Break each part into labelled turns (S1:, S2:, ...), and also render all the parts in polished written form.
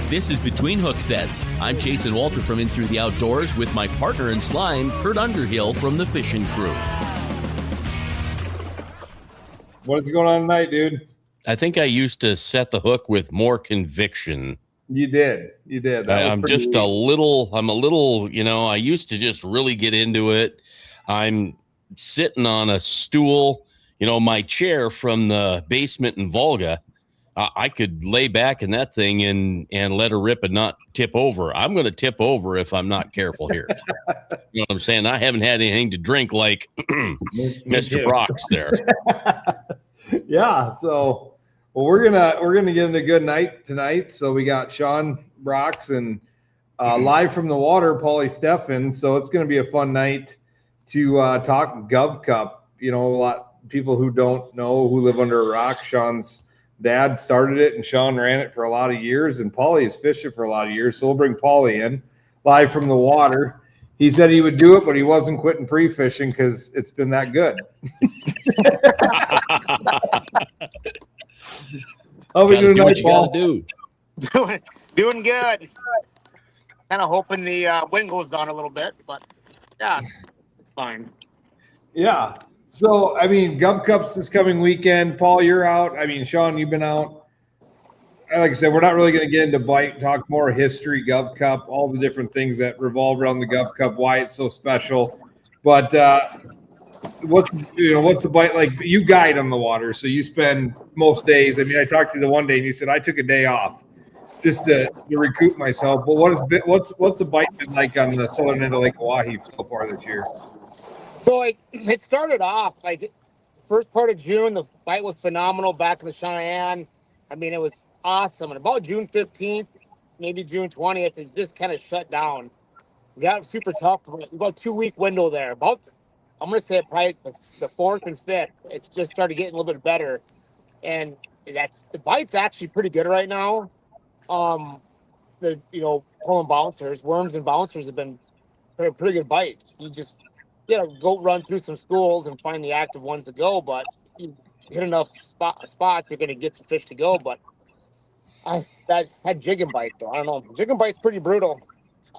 S1: This is Between Hooksets. I'm Chasen Walter from In Through the Outdoors with my partner in slime, Kurt Underhill from the fishing crew.
S2: What's going on tonight, dude?
S1: I think I used to set the hook with more conviction.
S2: You did.
S1: I'm just a little, I used to just really get into it. I'm sitting on a stool, my chair from the basement in Volga. I could lay back in that thing and let her rip and not tip over. I'm going to tip over if I'm not careful here. You know what I'm saying? I haven't had anything to drink like Mr. Brakss there.
S2: Yeah. So, well, we're gonna get into a good night tonight. So we got Sean Brakss and live from the water, Paul Steffen. So it's going to be a fun night to talk Gov Cup. A lot of people who don't know, who live under a rock, Sean's dad started it and Sean ran it for a lot of years, and Paulie has fished it for a lot of years. So we'll bring Paulie in live from the water. He said he would do it, but he wasn't quitting pre-fishing because it's been that good. How we doing tonight, Paul?
S3: Doing good. Kind of hoping the wind goes down a little bit, but yeah, it's fine.
S2: Yeah. So, Gov Cup's this coming weekend. Paul, you're out. Sean, you've been out. Like I said, we're not really going to get into bite, talk more history, Gov Cup, all the different things that revolve around the Gov Cup, why it's so special. But what's the bite like? You guide on the water, so you spend most days. I talked to you the one day, and you said I took a day off just to recoup myself. But what's the bite been like on the southern end of Lake Oahe so far this year?
S3: So it started off first part of June. The bite was phenomenal back in the Cheyenne. It was awesome. And about June 15th, maybe June 20th, it's just kind of shut down. We got super tough. About 2-week window there. I'm going to say probably the 4th and 5th. It just started getting a little bit better. And the bite's actually pretty good right now. Pulling bouncers, worms and bouncers have been pretty good bites. You just go run through some schools and find the active ones to go, but you hit enough spots, you're going to get some fish to go. But that had jig and bite though. I don't know. Jig and bite's pretty brutal.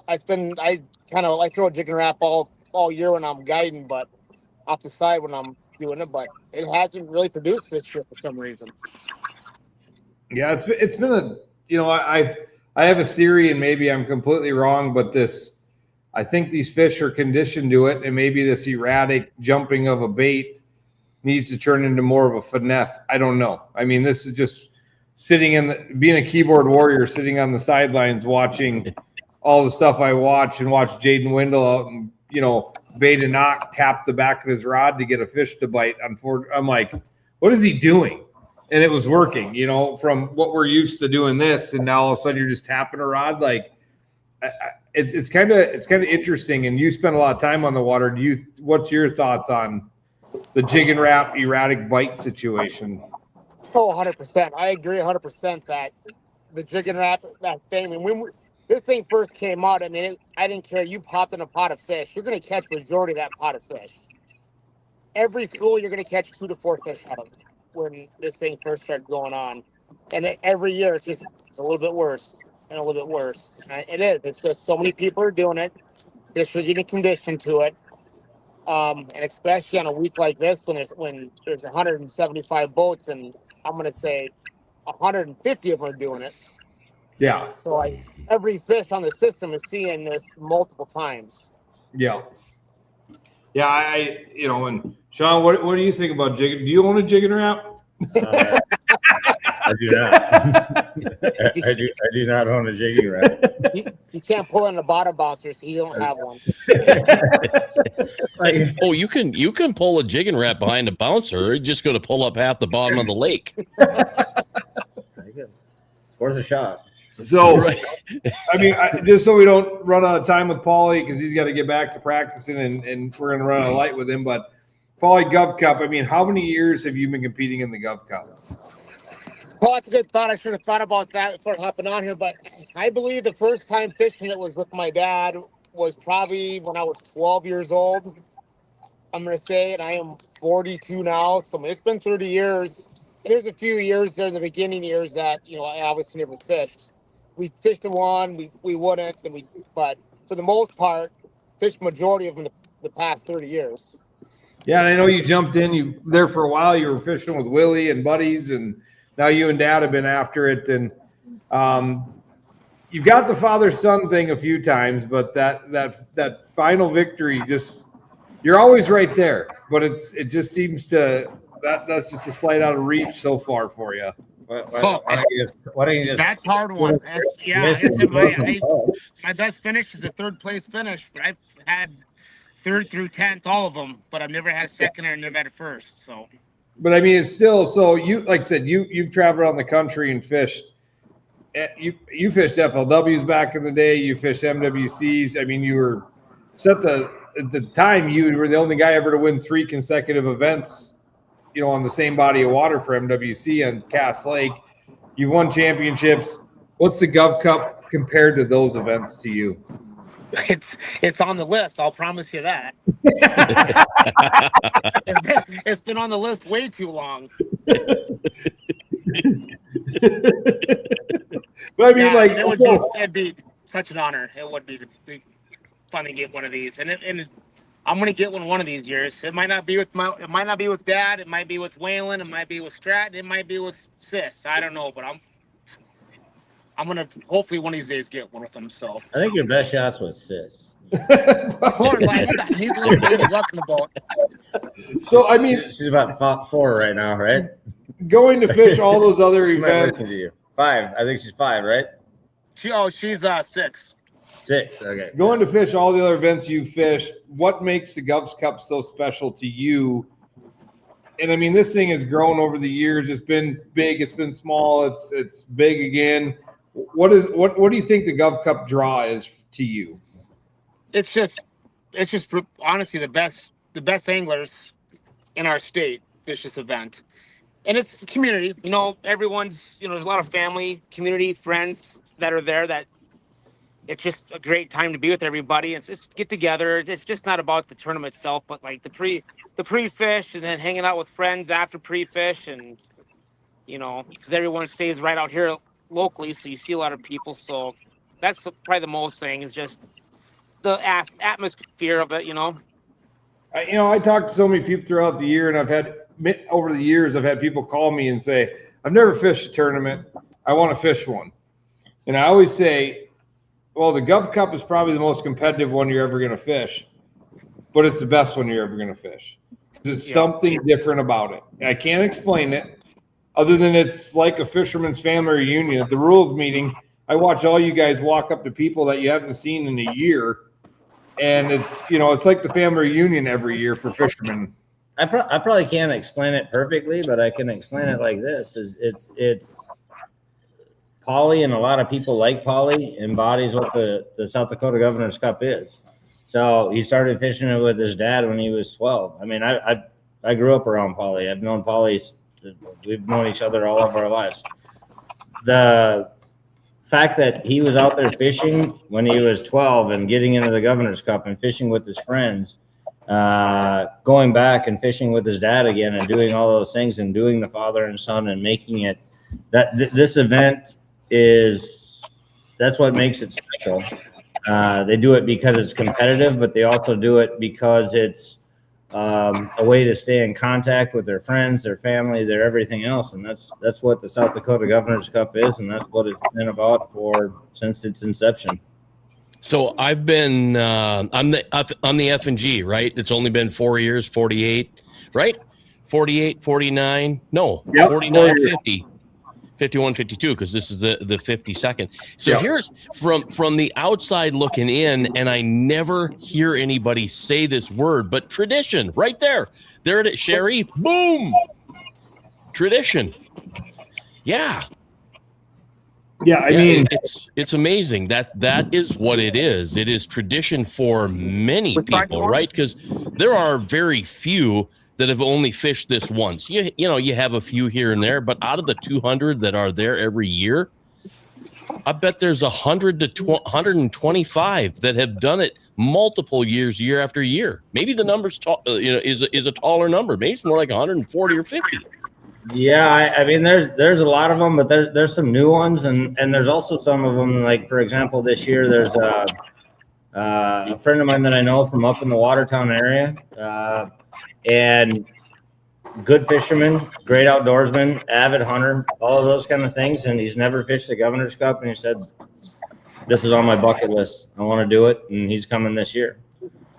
S3: I throw a jig and wrap all year when I'm guiding, but off the side when I'm doing it. But it hasn't really produced this year for some reason.
S2: Yeah, it's been I have a theory, and maybe I'm completely wrong, but I think these fish are conditioned to it, and maybe this erratic jumping of a bait needs to turn into more of a finesse. I don't know. This is just being a keyboard warrior, sitting on the sidelines watching all the stuff I watch Jaden Wendell out and, bait and knock, tap the back of his rod to get a fish to bite. I'm like, what is he doing? And it was working, from what we're used to doing this, and now all of a sudden you're just tapping a rod. It's kind of interesting, and you spend a lot of time on the water. What's your thoughts on the jig and wrap erratic bite situation?
S3: Oh, 100%. I agree 100% that the jig and wrap, that thing. When this thing first came out, I didn't care. You popped in a pot of fish, you're going to catch majority of that pot of fish. Every school, you're going to catch 2 to 4 fish out of it when this thing first started going on. And every year, it's a little bit worse. And a little bit worse. It is. It's just so many people are doing it. Fish are getting conditioned to it. And especially on a week like this when there's 175 boats, and I'm going to say 150 of them are doing it.
S2: Yeah.
S3: So every fish on the system is seeing this multiple times.
S2: Yeah. Yeah. And Sean, what do you think about jig? Do you own a jig and wrap?
S4: I do not. I do not own a jigging wrap.
S3: You can't pull in the bottom bouncer, so you don't have one.
S1: Oh, you can pull a jigging wrap behind a bouncer. It's just going to pull up half the bottom of the lake.
S4: It's worth a shot.
S2: So, right. Just so we don't run out of time with Paulie, because he's got to get back to practicing, and we're going to run out of light with him. But Paulie, Gov Cup, how many years have you been competing in the Gov Cup?
S3: Well, that's a good thought. I should have thought about that before hopping on here. But I believe the first time fishing it was with my dad was probably when I was 12 years old. I'm going to say it. I am 42 now, so it's been 30 years. And there's a few years there in the beginning years that, I obviously never fished. We fished one, we wouldn't, but for the most part, fished majority of them the past 30 years.
S2: Yeah, and I know you jumped in. You there for a while. You were fishing with Willie and buddies, and now you and Dad have been after it. And you've got the father-son thing a few times, but that final victory, you're always right there. But it just seems that's just a slight out of reach so far for you.
S4: Why don't you just
S3: That's hard one. My best finish is a third place finish, but I've had third through 10th, all of them, but I've never had second or never had a first. So,
S2: but I mean, it's still so. You like I said, you've traveled around the country and fished. You fished FLWs back in the day. You fished MWCs. I mean, you were at the time you were the only guy ever to win 3 consecutive events. On the same body of water for MWC on Cass Lake. You've won championships. What's the Gov Cup compared to those events to you?
S3: It's on the list. I'll promise you that. It's been on the list way too long.
S2: But I mean,
S3: it'd be such an honor. It would be fun to get one of these, and I'm gonna get one of these years. It might not be with Dad. It might be with Waylon. It might be with Stratton. It might be with Sis. I don't know, but I'm gonna hopefully one of these days get one with them. So
S4: I think your best shots was Sis.
S3: He's a little baby lucky about.
S2: So I mean,
S4: she's about 4 right now, right?
S2: Going to fish all those other events.
S4: 5. I think she's 5, right?
S3: She's 6.
S4: 6. Okay.
S2: Going to fish all the other events you fish, what makes the Govs Cup so special to you? And I mean, this thing has grown over the years. It's been big. It's been small. It's big again. What do you think the Gov Cup draw is to you?
S3: It's just honestly the best anglers in our state fish this event, and it's community. Everyone's there's a lot of family, community, friends that are there that. It's just a great time to be with everybody. It's just get together. It's just not about the tournament itself, but like the pre-fish and then hanging out with friends after pre-fish and, because everyone stays right out here locally. So you see a lot of people. So that's probably the most thing is just the atmosphere of it,
S2: I talked to so many people throughout the year, and over the years, I've had people call me and say, I've never fished a tournament. I want to fish one. And I always say, well, the Gov Cup is probably the most competitive one you're ever going to fish, but it's the best one you're ever going to fish. There's something different about it. I can't explain it other than it's like a fisherman's family reunion. At the rules meeting, I watch all you guys walk up to people that you haven't seen in a year, and it's like the family reunion every year for fishermen.
S4: I probably can't explain it perfectly, but I can explain it like this: it's Pauly, and a lot of people like Pauly, embodies what the South Dakota Governor's Cup is. So he started fishing it with his dad when he was 12. I mean, I grew up around Pauly. I've known Pauly. We've known each other all of our lives. The fact that he was out there fishing when he was 12 and getting into the Governor's Cup and fishing with his friends, going back and fishing with his dad again and doing all those things and doing the father and son and making it this event that's what makes it special. They do it because it's competitive, but they also do it because it's a way to stay in contact with their friends, their family, their everything else. And that's what the South Dakota Governor's Cup is, and that's what it's been about since its inception.
S1: So I've been on the F&G, right? It's only been 4 years, 48, right? 48, 49, no,
S2: yep,
S1: 49, 50. 51, 52, because this is the 52nd. So here's from the outside looking in, and I never hear anybody say this word, but tradition, right there. There it is, Sherry. Boom. Tradition. Yeah.
S2: Yeah, I mean,
S1: it's amazing that is what it is. It is tradition for many people, right? Because there are very few that have only fished this once. You have a few here and there, but out of the 200 that are there every year, I bet there's 125 that have done it multiple years, year after year. Maybe the number's is a taller number. Maybe it's more like 140 or 50.
S4: Yeah, I mean, there's a lot of them, but there's some new ones, and there's also some of them. Like for example, this year there's a friend of mine that I know from up in the Watertown area, and good fisherman, great outdoorsman, avid hunter, all of those kind of things. And he's never fished the Governor's Cup, and he said, "This is on my bucket list. I want to do it," and he's coming this year.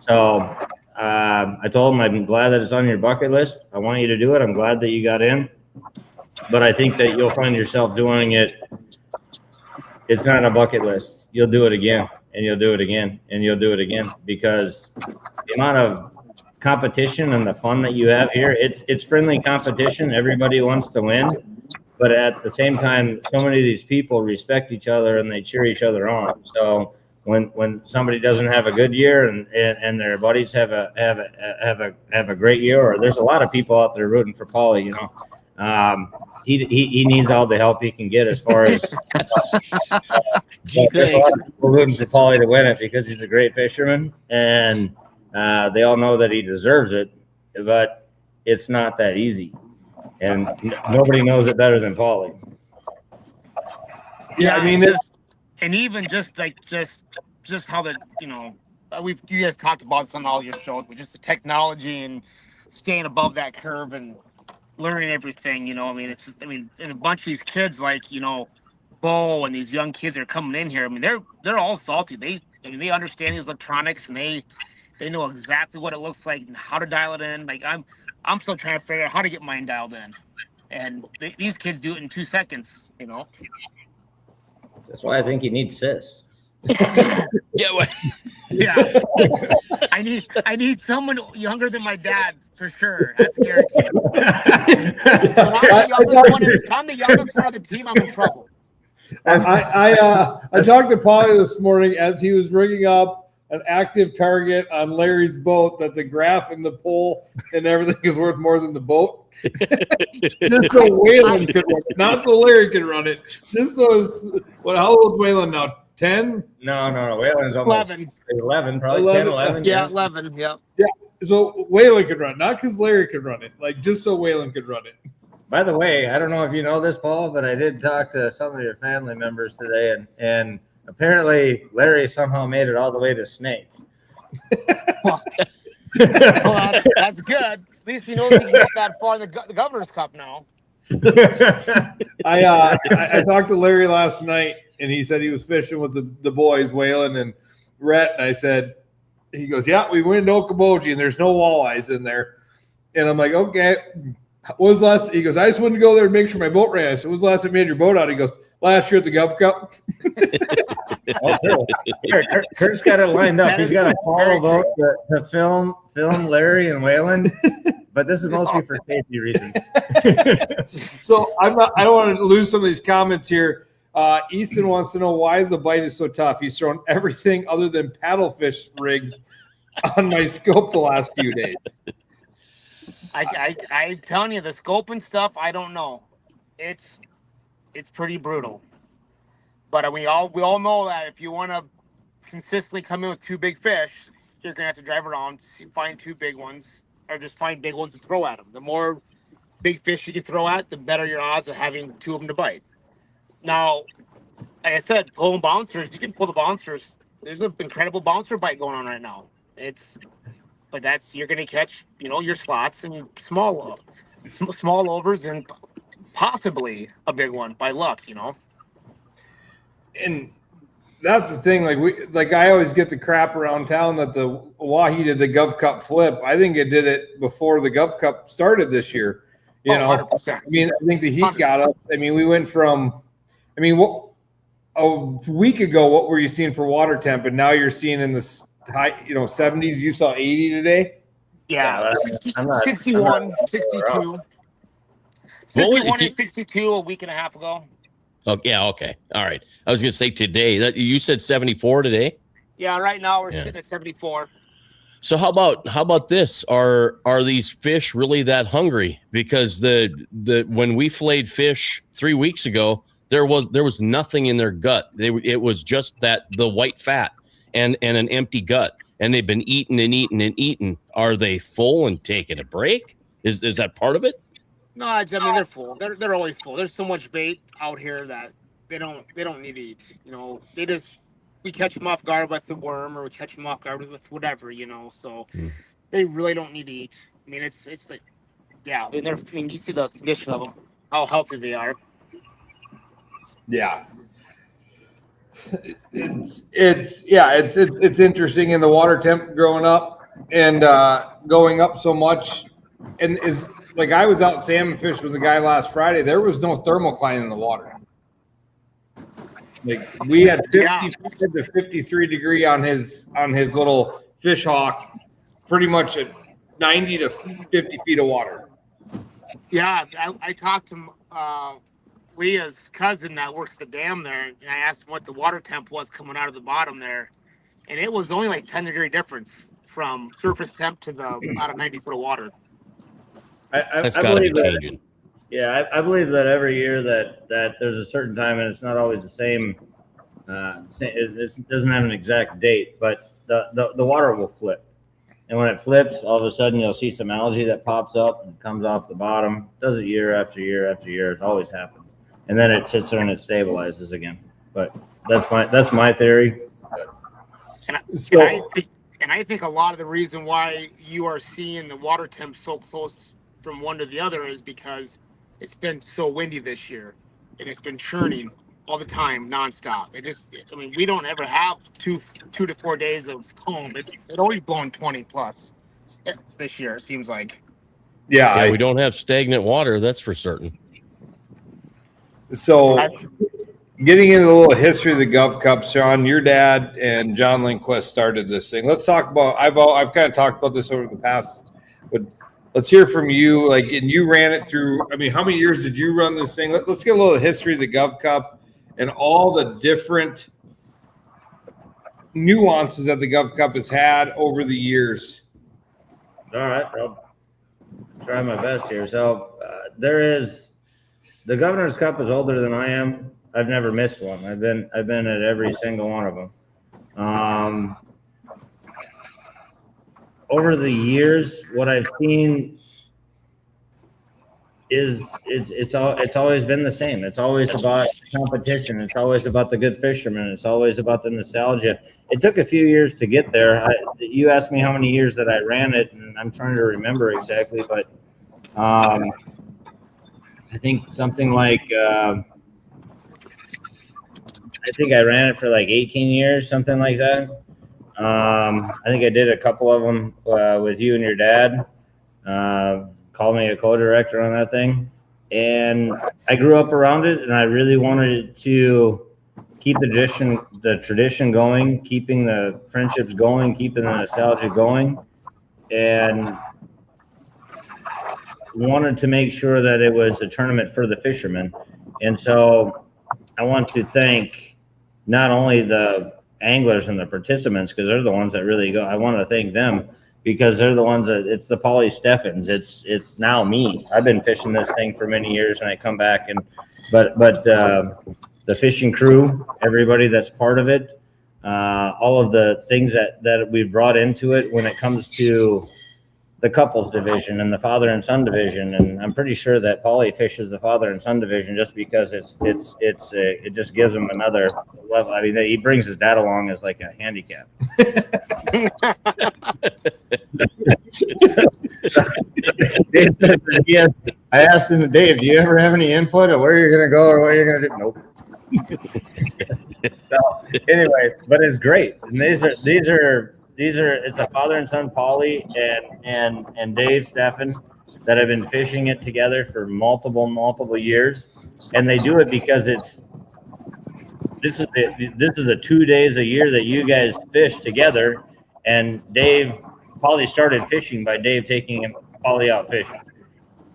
S4: So I told him, "I'm glad that it's on your bucket list. I want you to do it. I'm glad that you got in, but I think that you'll find yourself doing it. It's not a bucket list. You'll do it again, and you'll do it again, and you'll do it again, because the amount of competition and the fun that you have here, it's friendly competition. Everybody wants to win, but at the same time, so many of these people respect each other and they cheer each other on. So when somebody doesn't have a good year and their buddies have a great year, or there's a lot of people out there rooting for Paulie, he needs all the help he can get as far as there's a lot of people rooting for Paulie to win it because he's a great fisherman, and they all know that he deserves it, but it's not that easy, and nobody knows it better than Paulie.
S3: Yeah, I mean, and even just how the you guys talked about this on all your shows, but just the technology and staying above that curve and learning everything. And a bunch of these kids like Bo and these young kids are coming in here. I mean, they're all salty. They understand these electronics, and they know exactly what it looks like and how to dial it in. Like I'm still trying to figure out how to get mine dialed in, and these kids do it in 2 seconds.
S4: That's why I think you need sis.
S1: Yeah.
S3: Yeah. I need someone younger than my dad for sure. That's guaranteed. I'm the youngest one of the team. I'm in trouble.
S2: I talked to Paulie this morning as he was rigging up an active target on Larry's boat that the graph and the pole and everything is worth more than the boat. Just so Waylon could run it. Not so Larry could run it. Just so how old is Waylon now? 10?
S4: No. Waylon's almost 11, probably 10, 11.
S3: Yeah, 11. Yep.
S2: Yeah. So Waylon could run, not because Larry could run it, like just so Waylon could run it.
S4: By the way, I don't know if you know this, Paul, but I did talk to some of your family members today, and apparently Larry somehow made it all the way to Snake.
S3: Well, that's good. At least he knows he can get that far in the Governor's Cup now.
S2: I talked to Larry last night, and he said he was fishing with the boys, Waylon and Rhett. And I said, he goes, "Yeah, we went to Okoboji, and there's no walleyes in there." And I'm like, "Okay, what was last?" He goes, "I just wanted to go there and make sure my boat ran." I said, "When was the last time you made your boat out?" He goes, "Last year at the Gov Cup."
S4: Kurt's got it lined up. He's got a Paul boat to film Larry and Waylon, but this is mostly for safety reasons.
S2: So I don't want to lose some of these comments here. Easton wants to know, why is the bite so tough? He's thrown everything other than paddlefish rigs on my scope the last few days.
S3: I'm telling you, the scope and stuff, I don't know. It's pretty brutal. But we all know that if you want to consistently come in with 2 big fish, you're gonna have to drive around, find 2 big ones, or just find big ones to throw at them. The more big fish you can throw at, the better your odds of having 2 of them to bite. Now, like I said, pulling bouncers, you can pull the bouncers. There's an incredible bouncer bite going on right now. But you're gonna catch, your slots and small overs and possibly a big one by luck,
S2: And that's the thing. I always get the crap around town that the Wahi did the Gov Cup flip. I think it did it before the Gov Cup started this year.
S3: 100%.
S2: I think the heat got us. We went from, a week ago, what were you seeing for water temp? And now you're seeing in the high, 70s. You saw 80 today.
S3: Yeah, 61, 62. 61 and 62 a week and a half ago.
S1: Oh, yeah, okay. All right. I was going to say today. You said 74 today?
S3: Yeah, right now we're sitting at 74.
S1: So how about this? Are these fish really that hungry? Because the when we flayed fish 3 weeks ago, There was nothing in their gut. It was just the white fat and an empty gut, and they've been eating and eating and eating. Are they full and taking a break? Is that part of it?
S3: No, I mean they're full. They're always full. There's so much bait out here that they don't need to eat. You know, we catch them off guard with the worm, or we catch them off guard with whatever. You know, so they really don't need to eat. I mean, it's like, yeah. I mean, you see the condition of them, how healthy they are.
S2: Yeah. It's interesting in the water temp growing up and going up so much, and is like I was out salmon fish with a guy last Friday. There was no thermocline in the water. Like we had 55 to 53 degree on his little fish hawk, pretty much at 90 to 50 feet of water.
S3: Yeah, I talked to Leah's cousin that works the dam there, and I asked him what the water temp was coming out of the bottom there, and it was only like 10-degree difference from surface temp to the out of 90 foot of water.
S1: That's got to be changing.
S4: Yeah, I believe that every year that there's a certain time, and it's not always the same. It doesn't have an exact date, but the water will flip. And when it flips, all of a sudden you'll see some algae that pops up and comes off the bottom. It does it year after year after year. It's always happened. And then it sits there and it stabilizes again. But that's my theory.
S3: And I think a lot of the reason why you are seeing the water temp so close from one to the other is because it's been so windy this year, and it's been churning all the time, nonstop. We don't ever have 2 to 4 days of calm. It always blowing 20 plus this year, it seems like.
S1: Yeah, we don't have stagnant water, that's for certain.
S2: So, getting into a little history of the Gov Cup, Sean, your dad and John Lindquist started this thing. Let's talk about. I've kind of talked about this over the past, but let's hear from you. Like, and you ran it through. I mean, how many years did you run this thing? Let's get a little history of the Gov Cup and all the different nuances that the Gov Cup has had over the years.
S4: All right, I'll try my best here. So the Governor's Cup is older than I am. I've never missed one. I've been at every single one of them. Over the years, what I've seen is it's always been the same. It's always about competition. It's always about the good fishermen. It's always about the nostalgia. It took a few years to get there. You asked me how many years that I ran it, and I'm trying to remember exactly, but I think something like I think I ran it for like 18 years, something like that. I think I did a couple of them with you and your dad. Called me a co-director on that thing, and I grew up around it, and I really wanted to keep the tradition going, keeping the friendships going, keeping the nostalgia going, and wanted to make sure that it was a tournament for the fishermen. And so I want to thank not only the anglers and the participants, because they're the ones that really go. I want to thank them, because they're the ones that it's the Paul Steffens. It's now me. I've been fishing this thing for many years, and I come back but the fishing crew, everybody that's part of it, all of the things that we brought into it when it comes to the couples division and the father and son division. And I'm pretty sure that Paulie fishes the father and son division just because it just gives him another level. I mean, he brings his dad along as like a handicap. I asked him, Dave, do you ever have any input of where you're going to go or what you're going to do? Nope. So anyway, but it's great. And these are it's a father and son, Paulie and Dave Steffen, that have been fishing it together for multiple years, and they do it because this is the 2 days a year that you guys fish together. And Paulie started fishing by Dave taking Paulie out fishing.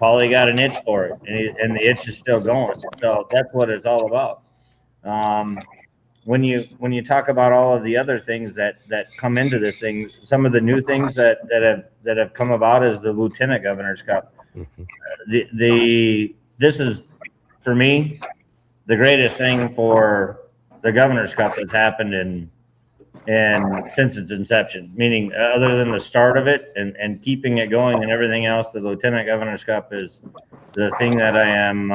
S4: Paulie got an itch for it, and the itch is still going. So that's what it's all about. When you talk about all of the other things that come into this thing, some of the new things that have come about is the Lieutenant Governor's Cup.
S1: Mm-hmm.
S4: This is, for me, the greatest thing for the Governor's Cup that's happened and since its inception, meaning other than the start of it and keeping it going and everything else, the Lieutenant Governor's Cup is the thing that I am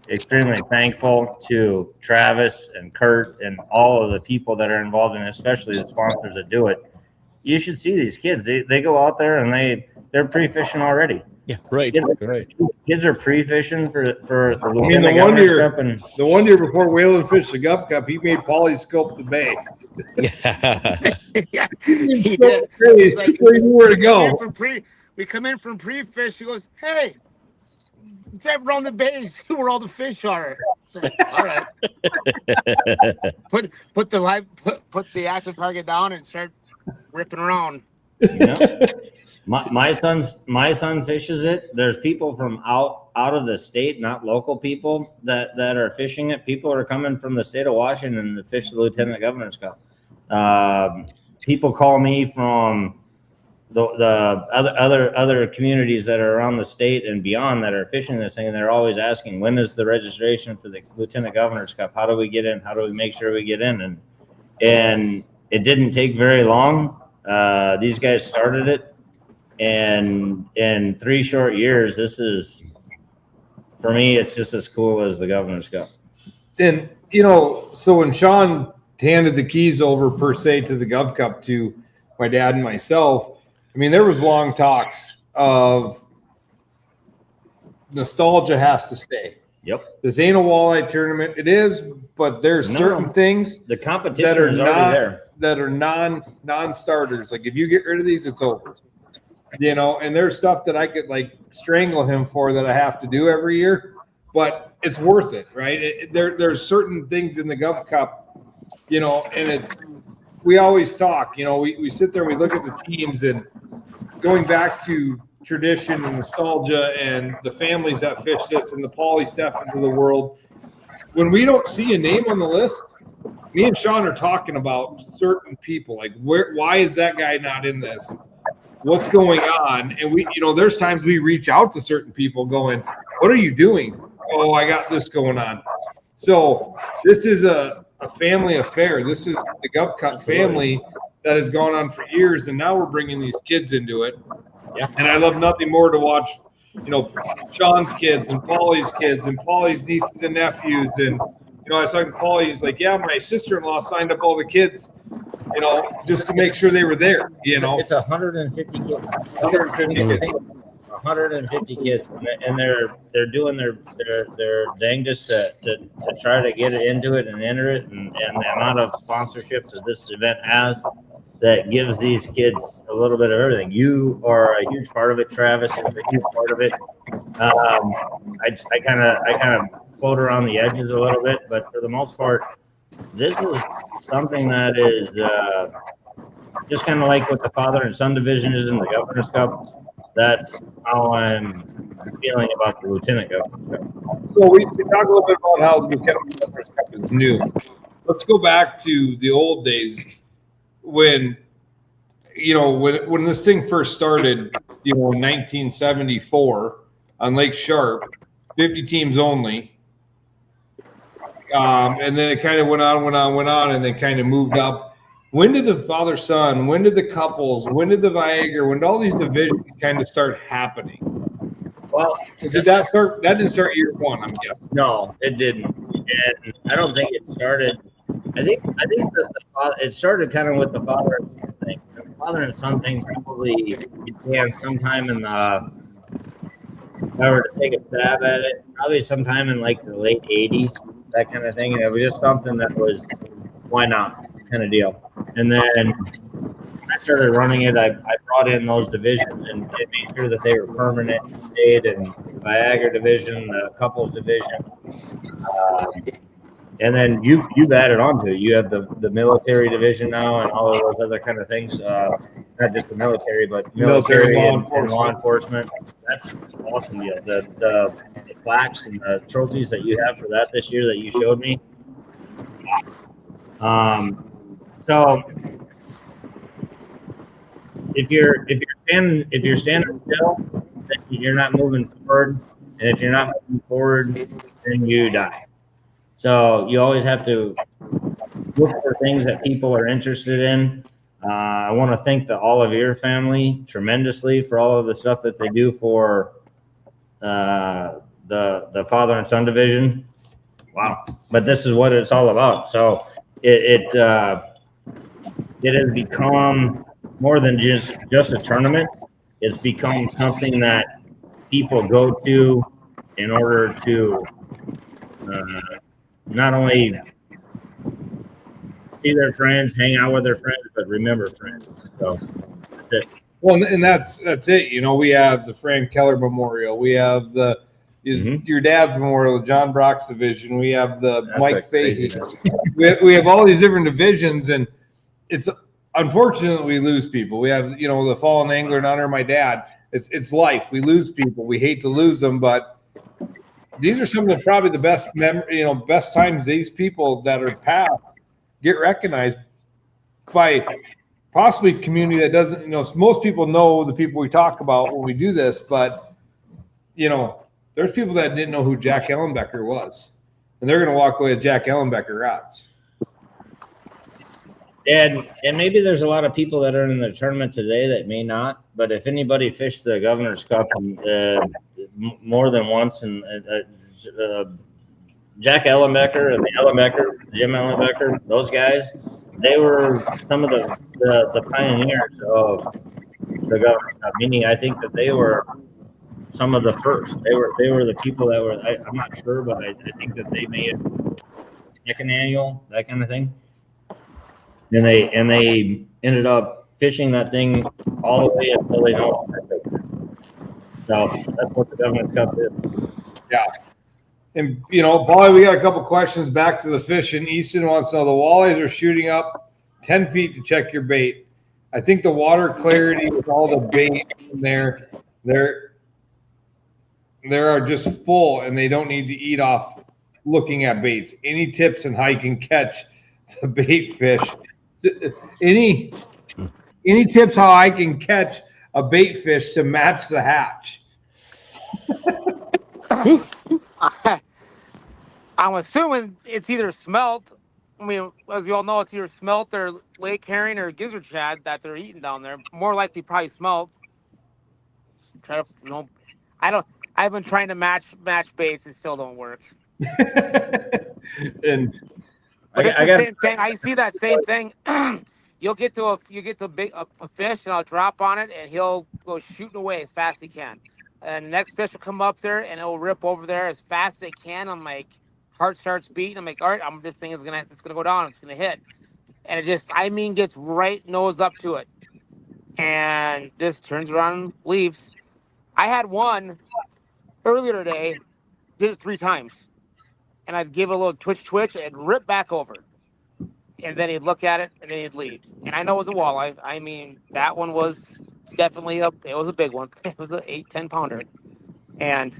S4: extremely thankful to Travis and Kurt and all of the people that are involved in it, especially the sponsors that do it. You should see these kids. They go out there and they're pre-fishing already.
S1: Yeah, right.
S4: Kids are pre-fishing for the Lieutenant Governor's Cup. And
S2: the one year before Whalen fished the Gulf Cup, he made Paulie scope the bay.
S1: Yeah.
S3: Yeah, he did.
S2: Like, so he knew where to go.
S3: We come in from pre-fish. He goes, "Hey, drive around the bay, see where all the fish are." So, all right. Put the active target down and start ripping around.
S4: Yeah. My son fishes it. There's people from out of the state, not local people that are fishing it. People are coming from the state of Washington to fish the Lieutenant Governor's Cup. People call me from the other communities that are around the state and beyond that are fishing this thing, and they're always asking, when is the registration for the Lieutenant Governor's Cup? How do we get in? How do we make sure we get in? And it didn't take very long. These guys started it, and in 3 short years, this is, for me, it's just as cool as the Governor's Cup.
S2: And, so when Sean handed the keys over, per se, to the Gov Cup to my dad and myself, I mean, there was long talks of nostalgia has to stay.
S4: Yep.
S2: This ain't a walleye tournament. It is, but there's certain things
S4: the competition is already there
S2: that are non-starters. Like if you get rid of these, it's over. And there's stuff that I could like strangle him for that I have to do every year, but it's worth it, right? There's certain things in the Gov Cup, and we always talk, we sit there, we look at the teams, and going back to tradition and nostalgia and the families that fish this and the Paul Steffens of the world, when we don't see a name on the list, me and Sean are talking about certain people, like why is that guy not in this? What's going on? And we, there's times we reach out to certain people going, what are you doing? Oh, I got this going on. So this is a family affair. This is the Gov Cup family that has gone on for years, and now we're bringing these kids into it.
S4: Yeah.
S2: And I love nothing more to watch, Sean's kids and Paulie's kids and Paulie's nieces and nephews. And, I was talking to Paulie, he's like, yeah, my sister-in-law signed up all the kids, just to make sure they were there,
S4: It's 150 kids.
S2: 150 kids.
S4: 150 kids, and they're doing their dangest to try to get into it and enter it, and the amount of sponsorship that this event has that gives these kids a little bit of everything. You are a huge part of it. Travis is a huge part of it. I kind of float around the edges a little bit, but for the most part, this is something that is just kind of like what the father and son division is in the Governor's Cup. That's how I'm feeling about the Lieutenant Governor's Cup.
S2: So we talk a little bit about how the Lieutenant Governor's Cup is new. Let's go back to the old days when, when this thing first started, in 1974 on Lake Sharp, 50 teams only. And then it kind of went on, and then kind of moved up. When did the father-son, when did the couples, when did the Viagra, when did all these divisions kind of start happening?
S4: Well,
S2: did that start? That didn't start year one, I'm guessing.
S4: No, it didn't, and I don't think it started. I think that it started kind of with the father and son thing. The father and son thing probably began sometime in the. If I were to take a stab at it, probably sometime in like the late '80s, that kind of thing. And it was just something that was, why not, kind of deal. And then I started running it. I brought in those divisions and made sure that they were permanent and stayed, and the Viagra division, the couples division. And then you've added on to it. You have the military division now and all of those other kind of things. Not just the military, but military and law enforcement. That's awesome deal. The plaques and the trophies that you have for that this year that you showed me. So if you're standing still, then you're not moving forward, and if you're not moving forward, then you die. So you always have to look for things that people are interested in. I want to thank the Olivier family tremendously for all of the stuff that they do for the father and son division. Wow. But this is what it's all about. So it has become more than just a tournament. It's become something that people go to in order to not only see their friends, hang out with their friends, but remember friends. So that's it.
S2: Well, and that's it. You know, we have the Fran Keller Memorial. We have the your dad's memorial, the John Brakss division. We have the
S4: That's
S2: Mike Fahey. we have all these different divisions, and it's unfortunate we lose people. We have, you know, the fallen angler and honor my dad. It's life. We lose people. We hate to lose them, but these are some of probably the best best times these people that are past get recognized by possibly community that doesn't, you know, most people know the people we talk about when we do this, but you know, there's people that didn't know who Jack Ellenbecker was, and they're going to walk away with Jack Ellenbecker rods.
S4: And maybe there's a lot of people that are in the tournament today that may not, but if anybody fished the Governor's Cup more than once, and Jack Ellenbecker and the Ellenbecker, Jim Ellenbecker, those guys, they were some of the pioneers of the Governor's Cup, meaning I think that they were some of the first. They were the people that were, I'm not sure, but I think that they made second annual, that kind of thing. And they ended up fishing that thing all the way until they know. So that's what the Governor's Cup is.
S2: Yeah. And, you know, Paulie, we got a couple questions back to the fishing. Easton wants to know, the walleyes are shooting up 10 feet to check your bait. I think the water clarity with all the bait in there, there are just full, and they don't need to eat off looking at baits. Any tips on how you can catch the bait fish? Any tips how I can catch a bait fish to match the hatch?
S3: I'm assuming it's either smelt. I mean, as we all know, it's either smelt or lake herring or gizzard shad that they're eating down there. More likely, probably smelt. Try to, you know, I've been trying to match baits. It still don't work.
S2: And
S3: but it's the same thing. I see that same thing. You get to a fish, and I'll drop on it, and he'll go shooting away as fast as he can. And the next fish will come up there, and it'll rip over there as fast as it can. I'm like, heart starts beating. I'm like, all right, this thing is gonna go down. It's gonna hit, and it just, gets right nose up to it, and just turns around and leaves. I had one earlier today, did it 3 times, and I'd give it a little twitch, and rip back over. And then he'd look at it, and then he'd leave. And I know it was a walleye. I mean, that one was definitely it was a big one. It was an 8-10 pounder. And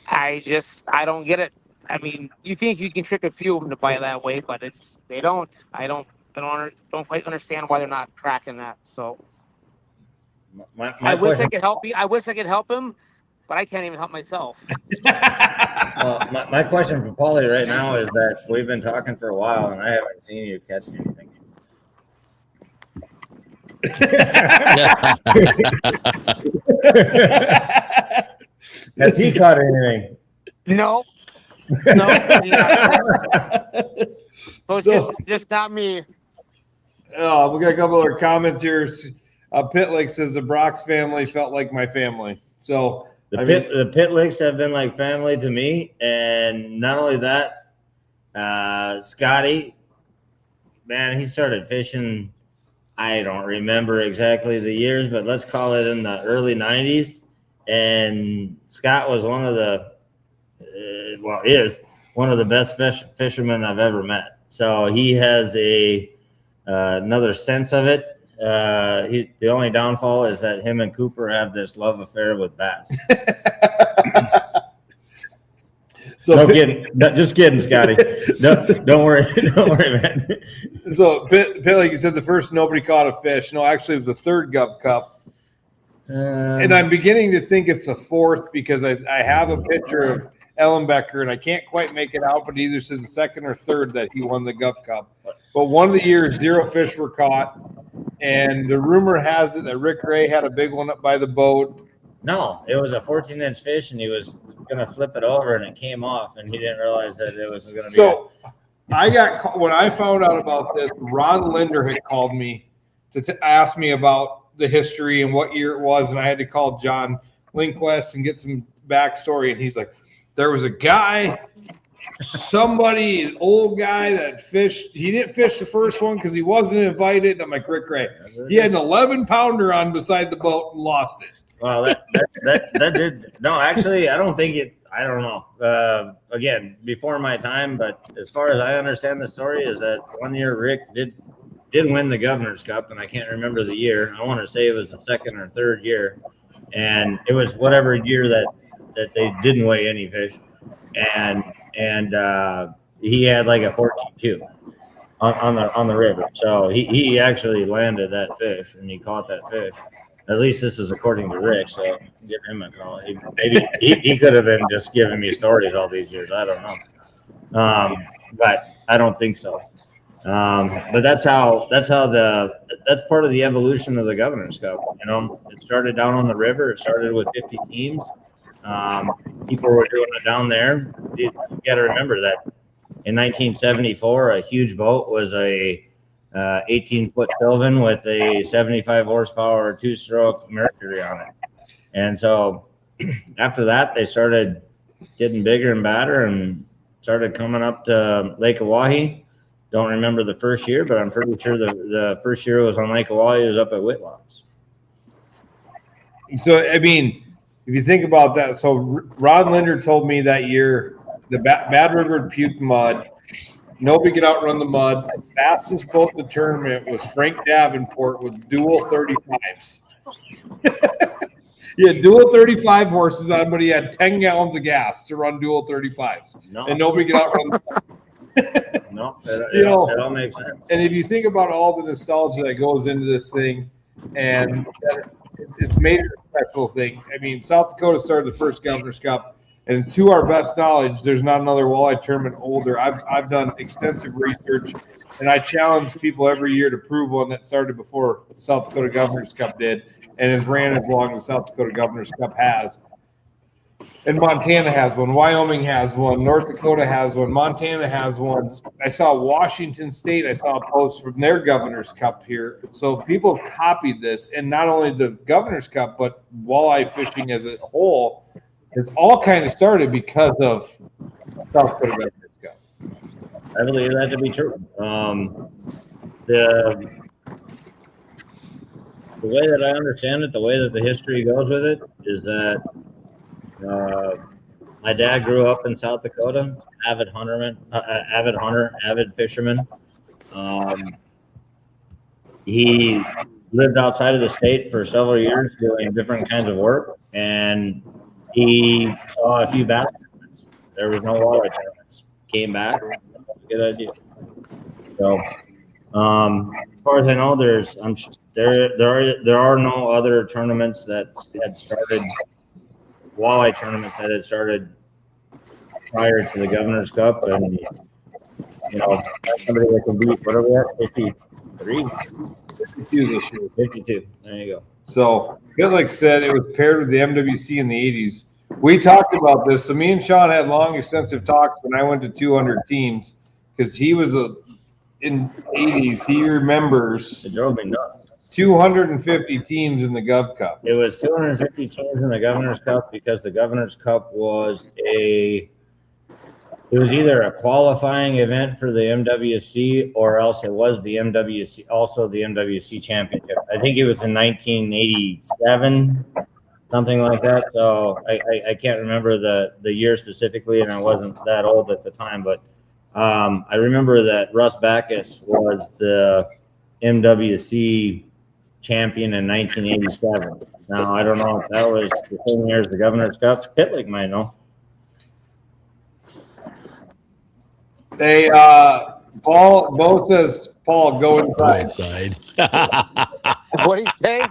S3: I don't get it. I mean, you think you can trick a few of them to bite that way, but they don't. I don't quite understand why they're not tracking that. So I wish I could help you. I wish I could help him, but I can't even help myself.
S4: Well, my question for Paulie right now is that we've been talking for a while, and I haven't seen you catch anything. Has he caught anything?
S3: No. Yeah. So it's just not me.
S2: Oh, we got a couple other comments here. Pitlick says the Brakss family felt like my family. So
S4: the Pitlicks have been like family to me, and not only that, Scotty, man, he started fishing. I don't remember exactly the years, but let's call it in the early 90s. And Scott was one of the, is one of the best fishermen I've ever met. So he has another sense of it. The only downfall is that him and Cooper have this love affair with bass. So just kidding, Scotty. Don't worry, man.
S2: So, like you said, the first nobody caught a fish. No, actually, it was the third Gov Cup, and I'm beginning to think it's the fourth because I have a picture of Ellenbecker, and I can't quite make it out, but either says the second or third that he won the Gov Cup. But one of the years, 0 fish were caught, and the rumor has it that Rick Ray had a big one up by the boat.
S4: No, it was a 14-inch fish, and he was going to flip it over, and it came off, and he didn't realize that it was going to be.
S2: So I got when I found out about this, Ron Linder had called me to ask me about the history and what year it was, and I had to call John Lindquist and get some backstory, and he's like, there was a guy, somebody, an old guy that fished. He didn't fish the first one because he wasn't invited. And I'm like, Rick Ray. He had an 11-pounder on beside the boat and lost it.
S4: Well, that did. No, actually, I don't think it. I don't know. Again, before my time, but as far as I understand the story, is that one year Rick did win the Governor's Cup, and I can't remember the year. I want to say it was the second or third year, and it was whatever year that they didn't weigh any fish, and he had like a 14-2 on the river. So he actually landed that fish, and he caught that fish. At least this is according to Rick, so give him a call. Maybe he could have been just giving me stories all these years. I don't know, but I don't think so. But that's part of the evolution of the Governor's Cup. You know, it started down on the river. It started with 50 teams. People were doing it down there. You got to remember that in 1974, a huge boat was a 18-foot Sylvan with a 75 horsepower 2-stroke Mercury on it. And so after that, they started getting bigger and badder and started coming up to Lake Oahe. Don't remember the first year, but I'm pretty sure the first year was on Lake Oahe. It was up at Whitlock's.
S2: So, I mean, if you think about that, so Rod Linder told me that year the Bad River puked mud. Nobody could outrun the mud. The fastest boat in the tournament was Frank Davenport with dual 35s. He had dual 35 horses on, but he had 10 gallons of gas to run dual 35s. No. And nobody could outrun the mud.
S4: No, it all makes sense.
S2: And if you think about all the nostalgia that goes into this thing, and it's made it a special thing. I mean, South Dakota started the first Governor's Cup, and to our best knowledge, there's not another walleye tournament older. I've done extensive research, and I challenge people every year to prove one that started before the South Dakota Governor's Cup did, and has ran as long as the South Dakota Governor's Cup has. And Montana has one, Wyoming has one, North Dakota has one, Montana has one. I saw Washington State, I saw a post from their Governor's Cup here. So people have copied this, and not only the Governor's Cup, but walleye fishing as a whole has all kind of started because of South Dakota Governor's Cup.
S4: I believe that to be true. The way that I understand it, the way that the history goes with it, is that my dad grew up in South Dakota, avid hunter, avid fisherman. He lived outside of the state for several years doing different kinds of work, and he saw a few bass tournaments. There was no walleye tournaments. Came back, good idea. So, as far as I know, there are no other tournaments that had started. Walleye tournaments that had started prior to the Governor's Cup, and you know, somebody that can beat, what are we at, 53?
S2: 52 this year.
S4: 52. There you go.
S2: So, like said, it was paired with the MWC in the 80s. We talked about this. So me and Sean had long, extensive talks when I went to 200 teams, because he was in the 80s. He remembers.
S4: It drove me nuts.
S2: 250 teams in the Gov Cup.
S4: It was 250 teams in the Governor's Cup because the Governor's Cup was it was either a qualifying event for the MWC, or else it was the MWC, also the MWC championship. I think it was in 1987, something like that. So I can't remember the year specifically, and I wasn't that old at the time, but I remember that Russ Backus was the MWC champion in 1987. Now, I don't know if that was the same year as the Governor's Cup. Pitlick might know.
S2: Hey, Bo says, Paul, go inside.
S3: What he say?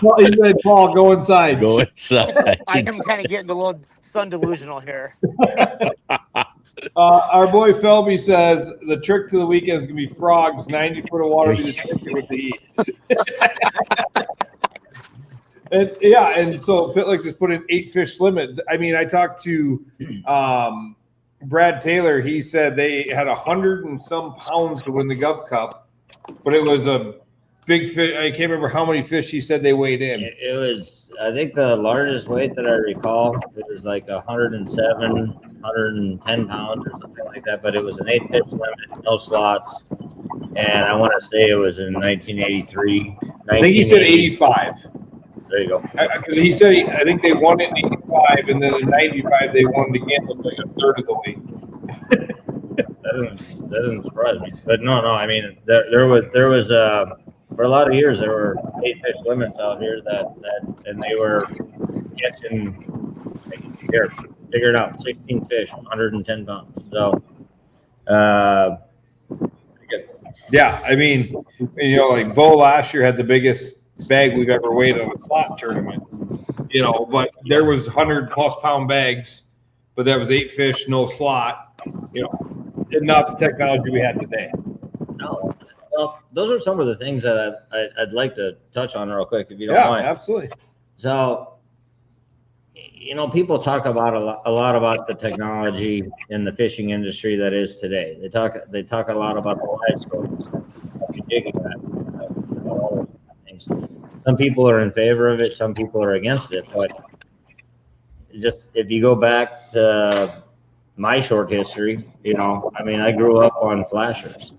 S2: Well, he said, Paul, go inside.
S1: Go inside.
S3: I am kind of getting a little sun delusional here.
S2: Our boy Felby says the trick to the weekend is going to be frogs. 90 foot of water be the ticket with the heat. And so Pitlick just put an 8 fish limit. I mean, I talked to Brad Taylor. He said they had 100 and some pounds to win the Gov Cup, but it was a big fish. I can't remember how many fish he said they weighed in.
S4: It was, I think the largest weight that I recall, it was like 107, 110 pounds or something like that, but it was an 8 fish limit, no slots. And I want to say it was in 1983.
S2: I think he said 85.
S4: There you go.
S2: Because he said, I think they won it in 85, and then in 95 they won it again with like a third of the weight.
S4: That doesn't surprise me. But no, I mean, there was for a lot of years there were 8 fish limits out here and they were catching, here, figure it out, 16 fish, 110 pounds. So,
S2: yeah, I mean, like Bo last year had the biggest bag we've ever weighed on a slot tournament, but there was 100+ pound bags, but that was 8 fish, no slot, and not the technology we had today.
S4: No. Well, those are some of the things that I'd like to touch on real quick, if you don't mind.
S2: Yeah, absolutely.
S4: So, people talk about a lot about the technology in the fishing industry that is today. They talk a lot about the live scopes, all those things. Some people are in favor of it, some people are against it. But just if you go back to my short history, I grew up on flashers.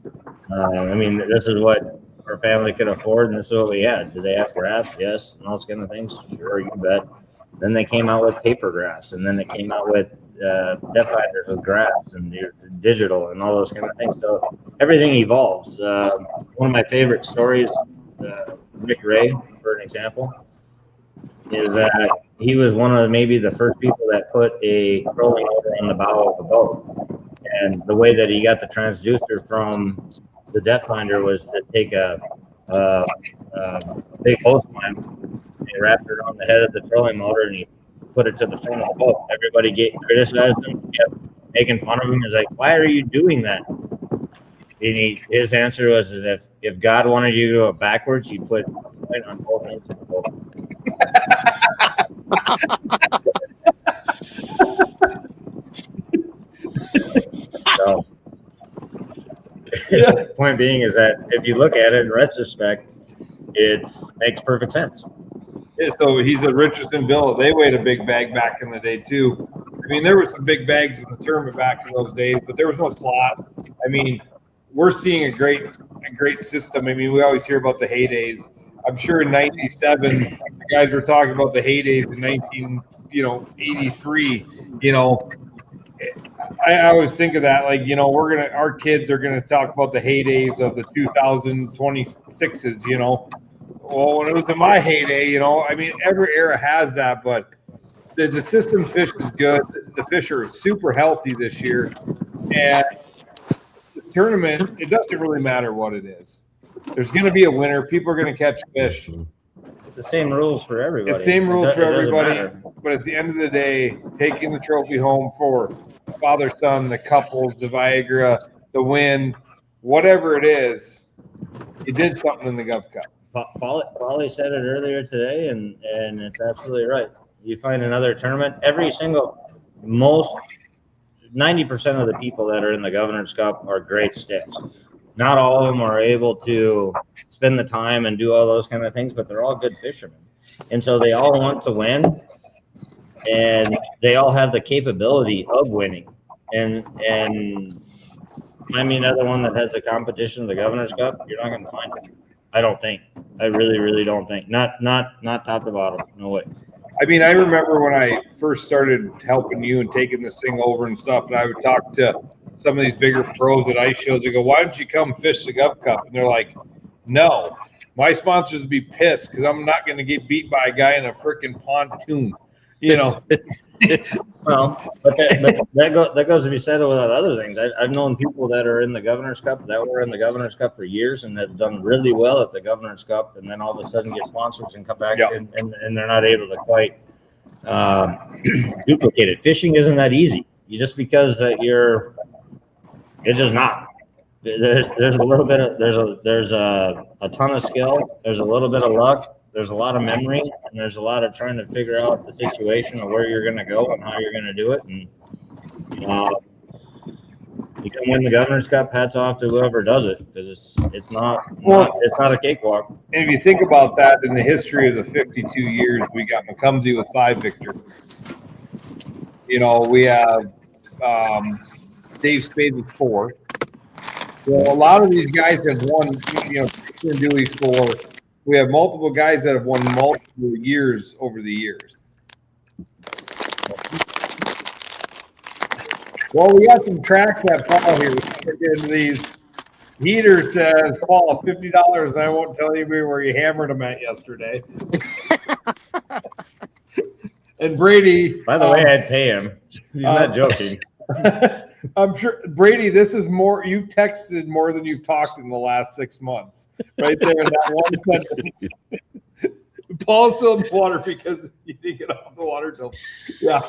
S4: This is what our family could afford, and this is what we had. Did they have graphs? Yes, and those kind of things. Sure, you bet. Then they came out with paper graphs, and then they came out with depth finders with graphs and digital and all those kind of things. So everything evolves. One of my favorite stories, Rick Ray, for an example, is that he was one of maybe the first people that put a trolling motor on the bow of a boat. And the way that he got the transducer from the depth finder was to take a big hose clamp and he wrapped it on the head of the trolling motor and he put it to the front of the boat. Everybody criticized him, kept making fun of him. He's like, "Why are you doing that?" And his answer was that if God wanted you to go backwards, you put a point on both ends of the boat. So, point being is that if you look at it in retrospect, it makes perfect sense.
S2: Yeah, so he's a Richardson Bill. They weighed a big bag back in the day too. I mean, there were some big bags in the tournament back in those days, but there was no slot. I mean, we're seeing a great system. I mean, we always hear about the heydays. I'm sure in '97, the guys were talking about the heydays in 1983. I always think of that, like, our kids are gonna talk about the heydays of the 2026s. Well, when it was in my heyday, I mean, every era has that, but the system fish is good. The fish are super healthy this year, and the tournament, it doesn't really matter what it is. There's going to be a winner. People are going to catch fish.
S4: It's the same rules for everybody.
S2: It's the same rules for everybody. But at the end of the day, taking the trophy home for father, son, the couples, the Viagra, the win, whatever it is, you did something in the Gov Cup.
S4: Paulie said it earlier today, and it's absolutely right. You find another tournament, 90% of the people that are in the Governor's Cup are great sticks. Not all of them are able to spend the time and do all those kind of things, but they're all good fishermen. And so they all want to win, and they all have the capability of winning. And another one that has a competition of the Governor's Cup, you're not going to find it. I don't think. I really, really don't think. Not top to bottom. No way.
S2: I mean, I remember when I first started helping you and taking this thing over and stuff, and I would talk to some of these bigger pros at ice shows. I go, "Why don't you come fish the Gov Cup?" And they're like, "No, my sponsors would be pissed because I'm not going to get beat by a guy in a freaking pontoon."
S4: Well, but that goes to be said without other things. I've known people that are in the Governor's Cup that were in the Governor's Cup for years and have done really well at the Governor's Cup, and then all of a sudden get sponsors and come back and they're not able to quite duplicate it. Fishing isn't that easy. You just because that it's just not. There's a little bit of there's a ton of skill. There's a little bit of luck. There's a lot of memory, and there's a lot of trying to figure out the situation of where you're going to go and how you're going to do it. And you can win the Governor's Cup. Hats off to whoever does it, because it's not a cakewalk.
S2: And if you think about that, in the history of the 52 years, we got McCumsey with 5 victories. You know, we have Dave Spade with 4. Well, a lot of these guys have won. You know, Christian Dewey 4. We have multiple guys that have won multiple years over the years. Well, we got some tracks that Paul here. Let's get into these. Heater says, Paul, $50. I won't tell anybody where you hammered them at yesterday. And Brady.
S4: By the way, I'd pay him. He's not joking.
S2: I'm sure, Brady, this is more, you've texted more than you've talked in the last 6 months. Right there in that one sentence. Paul's still in the water because he didn't get off the water till, yeah.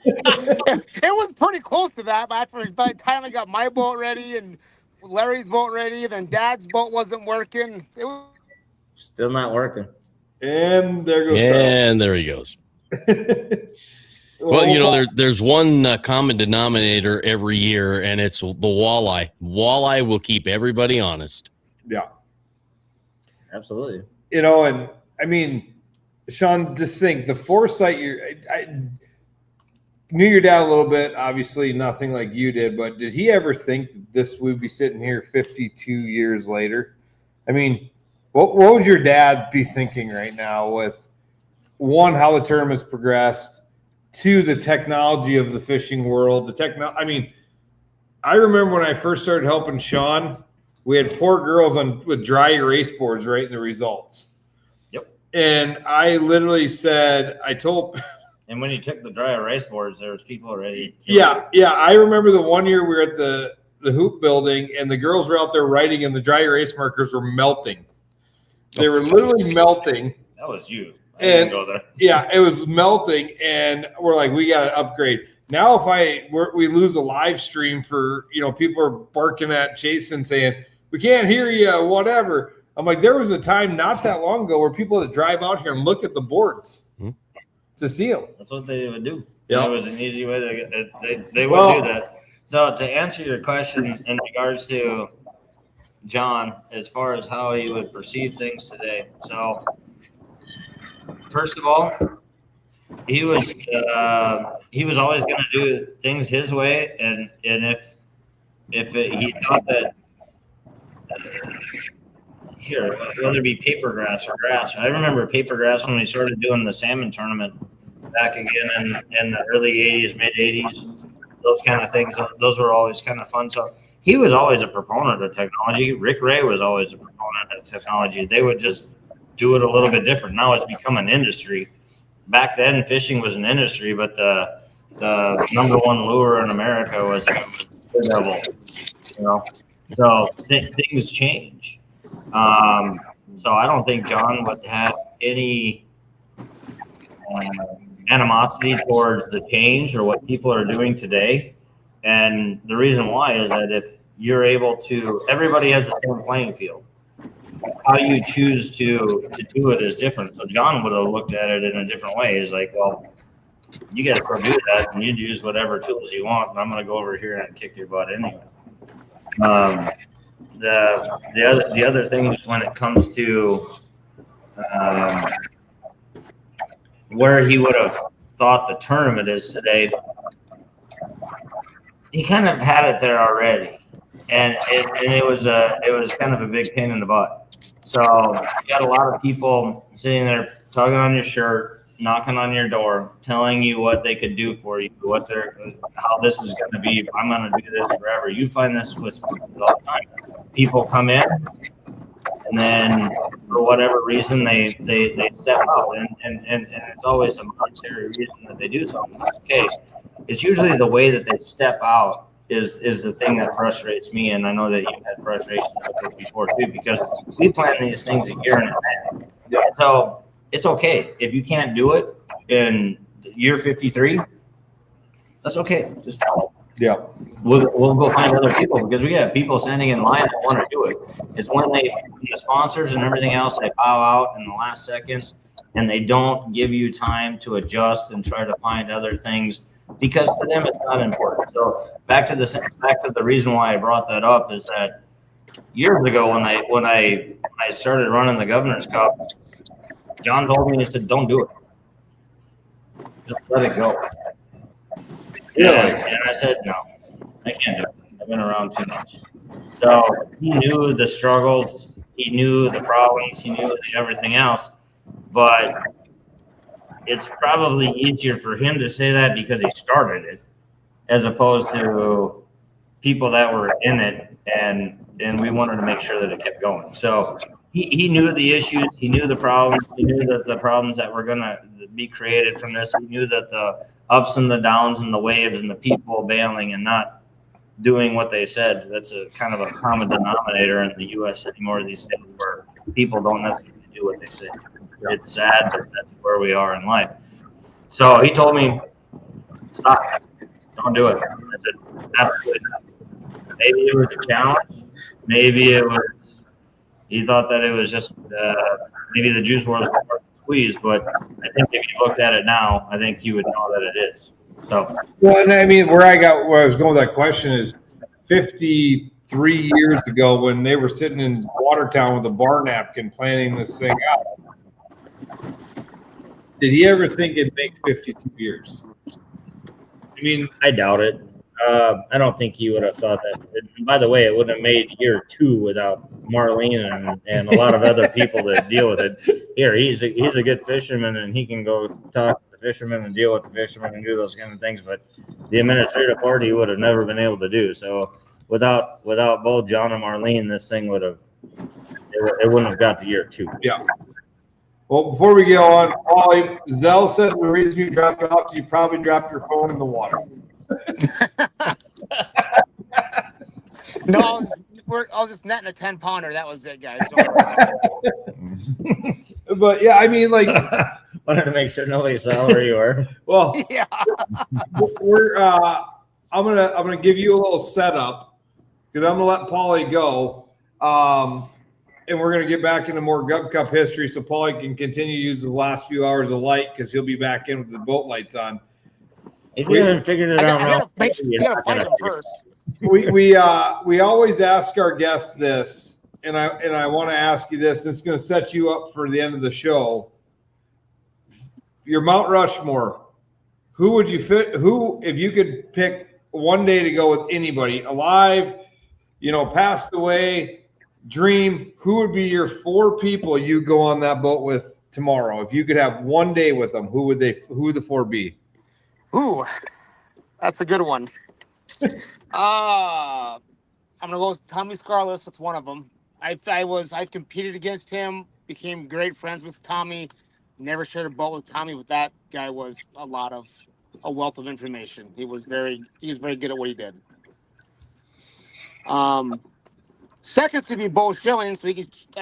S3: It was pretty close to that, but after by the time I got my boat ready and Larry's boat ready, then Dad's boat wasn't working. It was
S4: still not working.
S2: And there goes.
S1: And there he goes. Well, you know, there's one common denominator every year, and it's the walleye. Walleye will keep everybody honest.
S2: Yeah.
S4: Absolutely.
S2: You know, and I mean, Sean, just think the foresight. I knew your dad a little bit. Obviously, nothing like you did, but did he ever think that this would be sitting here 52 years later? I mean, what would your dad be thinking right now with, one, how the tournament's progressed, 2, the technology of the fishing world, I mean, I remember when I first started helping Sean, we had 4 girls with dry erase boards writing the results.
S4: Yep.
S2: And I literally said,
S4: and when you took the dry erase boards, there was people already.
S2: Yeah. I remember the one year we were at the hoop building, and the girls were out there writing, and the dry erase markers were melting. They were literally melting.
S4: That was you.
S2: And go there. Yeah, it was melting, and we're like, we got to upgrade. Now, if we lose a live stream for, you know, people are barking at Chasen saying, we can't hear you, whatever. I'm like, there was a time not that long ago where people had to drive out here and look at the boards to see them.
S4: That's what they would do.
S2: Yeah.
S4: It was an easy way to get they would do that. So to answer your question in regards to John, as far as how he would perceive things today. So first of all, he was always going to do things his way, and if he thought that here, whether it be paper grass or grass. I remember paper grass when we started doing the salmon tournament back again in the early 80s, mid 80s. Those kind of things, those were always kind of fun. So he was always a proponent of technology. Rick Ray was always a proponent of technology. They would just do it a little bit different. Now it's become an industry. Back then, fishing was an industry, but the number 1 lure in America was level, you know. So things change. So I don't think John would have any animosity towards the change or what people are doing today. And the reason why is that if you're able to, everybody has the same playing field. How you choose to do it is different. So John would have looked at it in a different way. He's like, well, you got to go do that, and you use whatever tools you want, and I'm going to go over here and kick your butt anyway. The other things when it comes to where he would have thought the tournament is today, he kind of had it there already, and it was kind of a big pain in the butt. So you got a lot of people sitting there tugging on your shirt, knocking on your door, telling you what they could do for you, how this is going to be. I'm going to do this forever. You find this with all the time. People come in and then for whatever reason they step out, and it's always a monetary reason that they do something. That's okay. It's usually the way that they step out is the thing that frustrates me, and I know that you've had frustrations with this before too, because we plan these things a year in advance. So it's okay if you can't do it in year 53. That's okay. Just tell them.
S2: Yeah.
S4: We'll go find other people, because we have people standing in line that want to do it. It's when the sponsors and everything else, they bow out in the last second, and they don't give you time to adjust and try to find other things, because to them it's not important. So back to the reason why I brought that up is that years ago when I started running the Governor's Cup, John told me, he said, "Don't do it. Just let it go." And I said, "No, I can't do it. I've been around too much." So he knew the struggles, he knew the problems, he knew everything else, but it's probably easier for him to say that because he started it, as opposed to people that were in it, and we wanted to make sure that it kept going. So he knew the issues, he knew the problems, he knew that the problems that were going to be created from this. He knew that the ups and the downs and the waves and the people bailing and not doing what they said. That's a kind of a common denominator in the U.S. anymore these days, where people don't necessarily do what they say. It's sad, but that's where we are in life. So he told me, "Stop, don't do it." I said, "Absolutely not." Maybe it was a challenge. Maybe it was, he thought that it was just, maybe the juice was squeeze, but I think if you looked at it now, I think you would know that it is. So,
S2: well, and I mean, where I was going with that question is 53 years ago when they were sitting in Watertown with a bar napkin planning this thing out. Did he ever think it'd make 52 years? I mean,
S4: I doubt it. I don't think he would have thought that. And by the way, it wouldn't have made year 2 without Marlene and a lot of other people that deal with it. Here, he's a good fisherman, and he can go talk to the fishermen and deal with the fishermen and do those kind of things. But the administrative part, he would have never been able to do. So without both John and Marlene, this thing would have, it wouldn't have got to year 2.
S2: yeah. Well, before we go on, Ollie, Zell said the reason you dropped it off is you probably dropped your phone in the water.
S3: No, I was just netting a 10-pounder. That was it, guys.
S2: But yeah, I mean, like,
S4: wanted to make sure nobody saw where you were.
S2: well,
S3: Yeah.
S2: we're I'm gonna give you a little setup because I'm gonna let Paulie go, and we're gonna get back into more Gov Cup history so Paulie can continue to use the last few hours of light because he'll be back in with the boat lights on.
S4: If you haven't figured it out,
S3: You gotta fight him first.
S2: We always ask our guests this, and I want to ask you this. It's going to set you up for the end of the show. Your Mount Rushmore. Who would you fit? Who, if you could pick one day to go with anybody, alive, passed away, dream, who would be your 4 people you go on that boat with tomorrow? If you could have one day with them, who would the 4 be?
S3: Ooh, that's a good one. I'm gonna go with Tommy Scarlett. That's one of them. I've competed against him, became great friends with Tommy. Never shared a boat with Tommy, but that guy was a wealth of information. He was very good at what he did. Second to be Bo Schilling, so I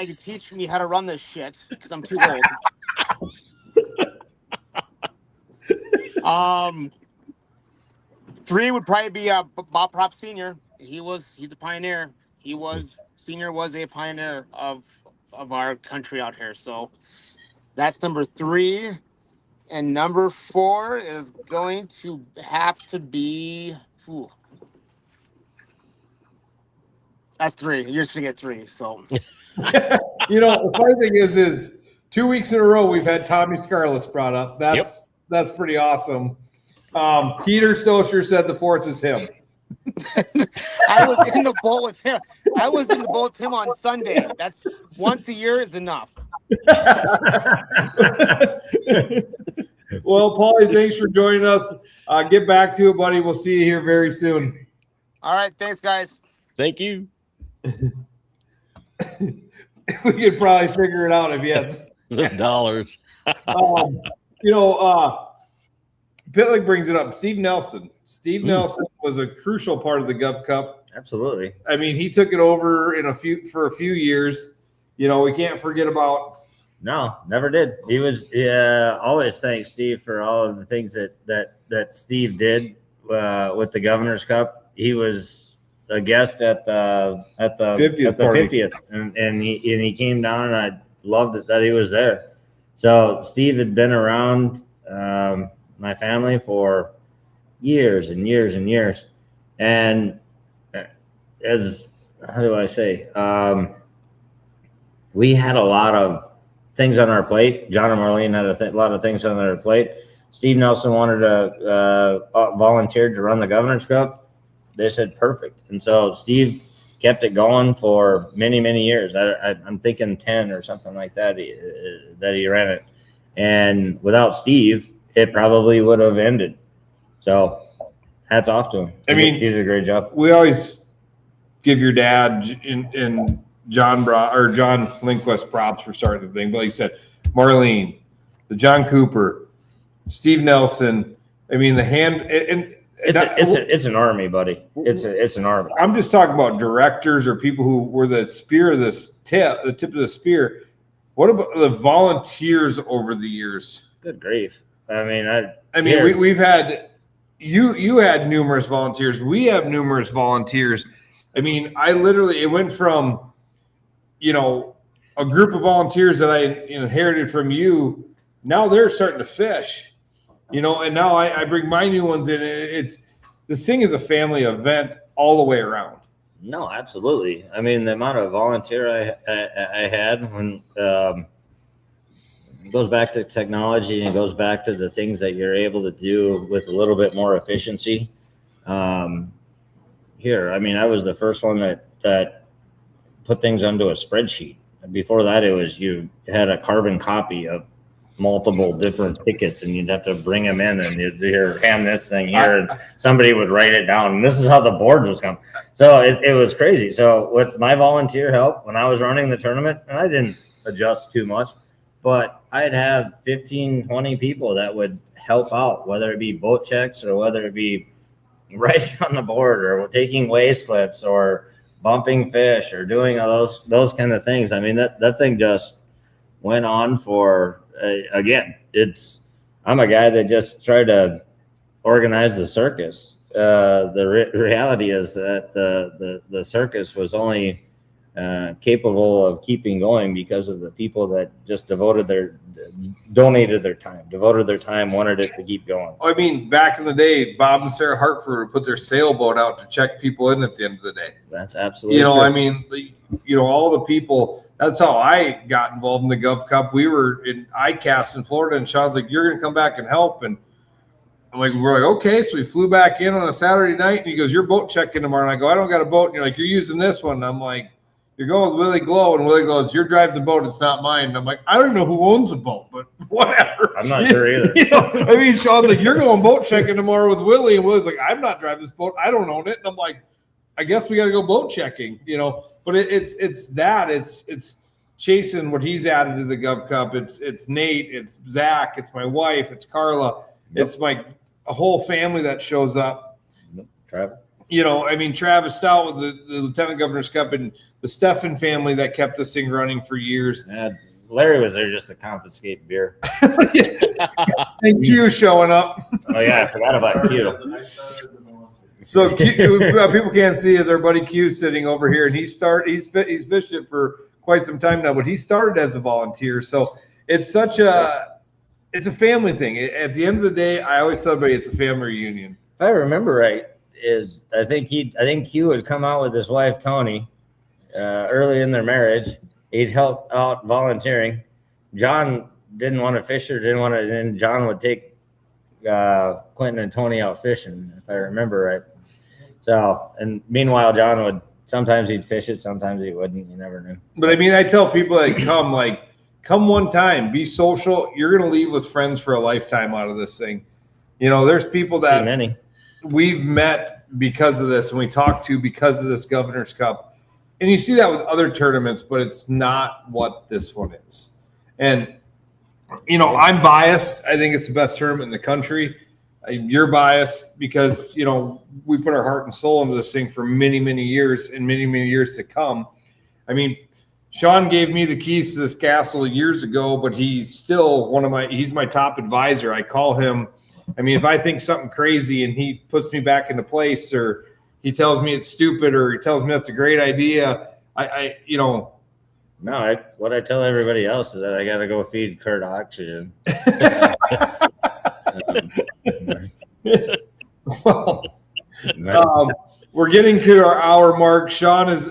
S3: could teach me how to run this shit because I'm too old. 3 would probably be Bob Prop Sr. He's a pioneer. Senior was a pioneer of our country out here. So that's number 3. And number 4 is going to have to be that's 3. You're just gonna get 3. So
S2: The funny thing is 2 weeks in a row we've had Tommy Scarlett brought up. That's pretty awesome. Peter Stocher said the 4th is him.
S3: I was in the boat with him. I was in the boat with him on Sunday. That's once a year is enough.
S2: Well, Paulie, thanks for joining us. Get back to it, buddy. We'll see you here very soon.
S3: All right. Thanks, guys.
S1: Thank you.
S2: We could probably figure it out if you had
S1: The dollars.
S2: Pitlick brings it up. Steve Nelson. Steve Nelson was a crucial part of the Gov Cup.
S4: Absolutely.
S2: I mean, he took it over for a few years. We can't forget about.
S4: No, never did. He was always thank Steve for all of the things that Steve did with the Governor's Cup. He was a guest at the 50th, and he came down, and I loved it that he was there. So Steve had been around my family for years and years and years, and how do I say? We had a lot of things on our plate. John and Marlene had a lot of things on their plate. Steve Nelson wanted to volunteer to run the Governor's Cup. They said perfect, and so Steve kept it going for many, many years. I'm thinking 10 or something like that. That he ran it, and without Steve, it probably would have ended. So, hats off to him.
S2: I mean,
S4: he did a great job.
S2: We always give your dad and John Lindquist props for starting the thing, but like you said, Marlene, the John Cooper, Steve Nelson. I mean, the hand and
S4: it's an army, buddy. It's an army.
S2: I'm just talking about directors or people who were the spear of the tip of the spear. What about the volunteers over the years?
S4: Good grief! I mean,
S2: we've had you had numerous volunteers. We have numerous volunteers. I mean, it went from a group of volunteers that I inherited from you. Now they're starting to fish, and now I bring my new ones in. This thing is a family event all the way around.
S4: No, absolutely. I mean, the amount of volunteer I had when it goes back to technology, and it goes back to the things that you're able to do with a little bit more efficiency. Here, I mean, I was the first one that put things onto a spreadsheet. Before that, it was you had a carbon copy of multiple different tickets, and you'd have to bring them in, and you'd hand this thing here, and somebody would write it down. And this is how the board was coming. So it was crazy. So with my volunteer help, when I was running the tournament, and I didn't adjust too much, but I'd have 15, 20 people that would help out, whether it be boat checks or whether it be writing on the board or taking weigh slips or bumping fish or doing all those kind of things. I mean, that thing just went on for, again, I'm a guy that just tried to organize the circus. The reality is that the circus was only capable of keeping going because of the people that just donated their time, wanted it to keep going.
S2: I mean, back in the day, Bob and Sarah Hartford would put their sailboat out to check people in at the end of the day.
S4: That's absolutely true.
S2: I mean, all the people. That's how I got involved in the Gov Cup. We were in ICAST in Florida, and Sean's like, "You're going to come back and help." And we're like, okay. So we flew back in on a Saturday night, and he goes, "You're boat checking tomorrow." And I go, "I don't got a boat." And you're like, "You're using this one." And I'm like, "You're going with Willie Glow." And Willie goes, "You're driving the boat. It's not mine." And I'm like, "I don't know who owns the boat, but whatever."
S4: I'm not sure either.
S2: I mean, Sean's like, "You're going boat checking tomorrow with Willie." And Willie's like, "I'm not driving this boat. I don't own it." And I'm like, "I guess we got to go boat checking," But it's Chasen, what he's added to the Gov Cup. It's Nate, it's Zach, it's my wife, it's Carla, it's a whole family that shows up.
S4: Travis.
S2: Travis Stout with the Lieutenant Governor's Cup, and the Steffen family that kept this thing running for years.
S4: Larry was there just to confiscate beer.
S2: And Q showing up.
S4: Oh yeah, I forgot about Q.
S2: So Q, people can't see is our buddy Q sitting over here, and he's fished it for quite some time now, but he started as a volunteer. So it's it's a family thing. At the end of the day, I always tell everybody it's a family reunion.
S4: If I remember right, I think Q would come out with his wife Tony early in their marriage. He'd help out volunteering. John didn't want to fish and John would take Quentin and Tony out fishing, if I remember right. So, and meanwhile, John would, sometimes he'd fish it, sometimes he wouldn't. You never knew.
S2: But I mean, I tell people that come one time, be social. You're going to leave with friends for a lifetime out of this thing. There's people that we've met because of this, and we talked to because of this Governor's Cup. and you see that with other tournaments, but it's not what this one is. And, I'm biased. I think it's the best tournament in the country. You're biased because, we put our heart and soul into this thing for many, many years and many, many years to come. I mean, Sean gave me the keys to this castle years ago, but he's still he's my top advisor. I call him. I mean, if I think something crazy and he puts me back into place, or he tells me it's stupid, or he tells me that's a great idea,
S4: No, what I tell everybody else is that I got to go feed Kurt oxygen.
S2: Well, we're getting to our hour mark. Sean is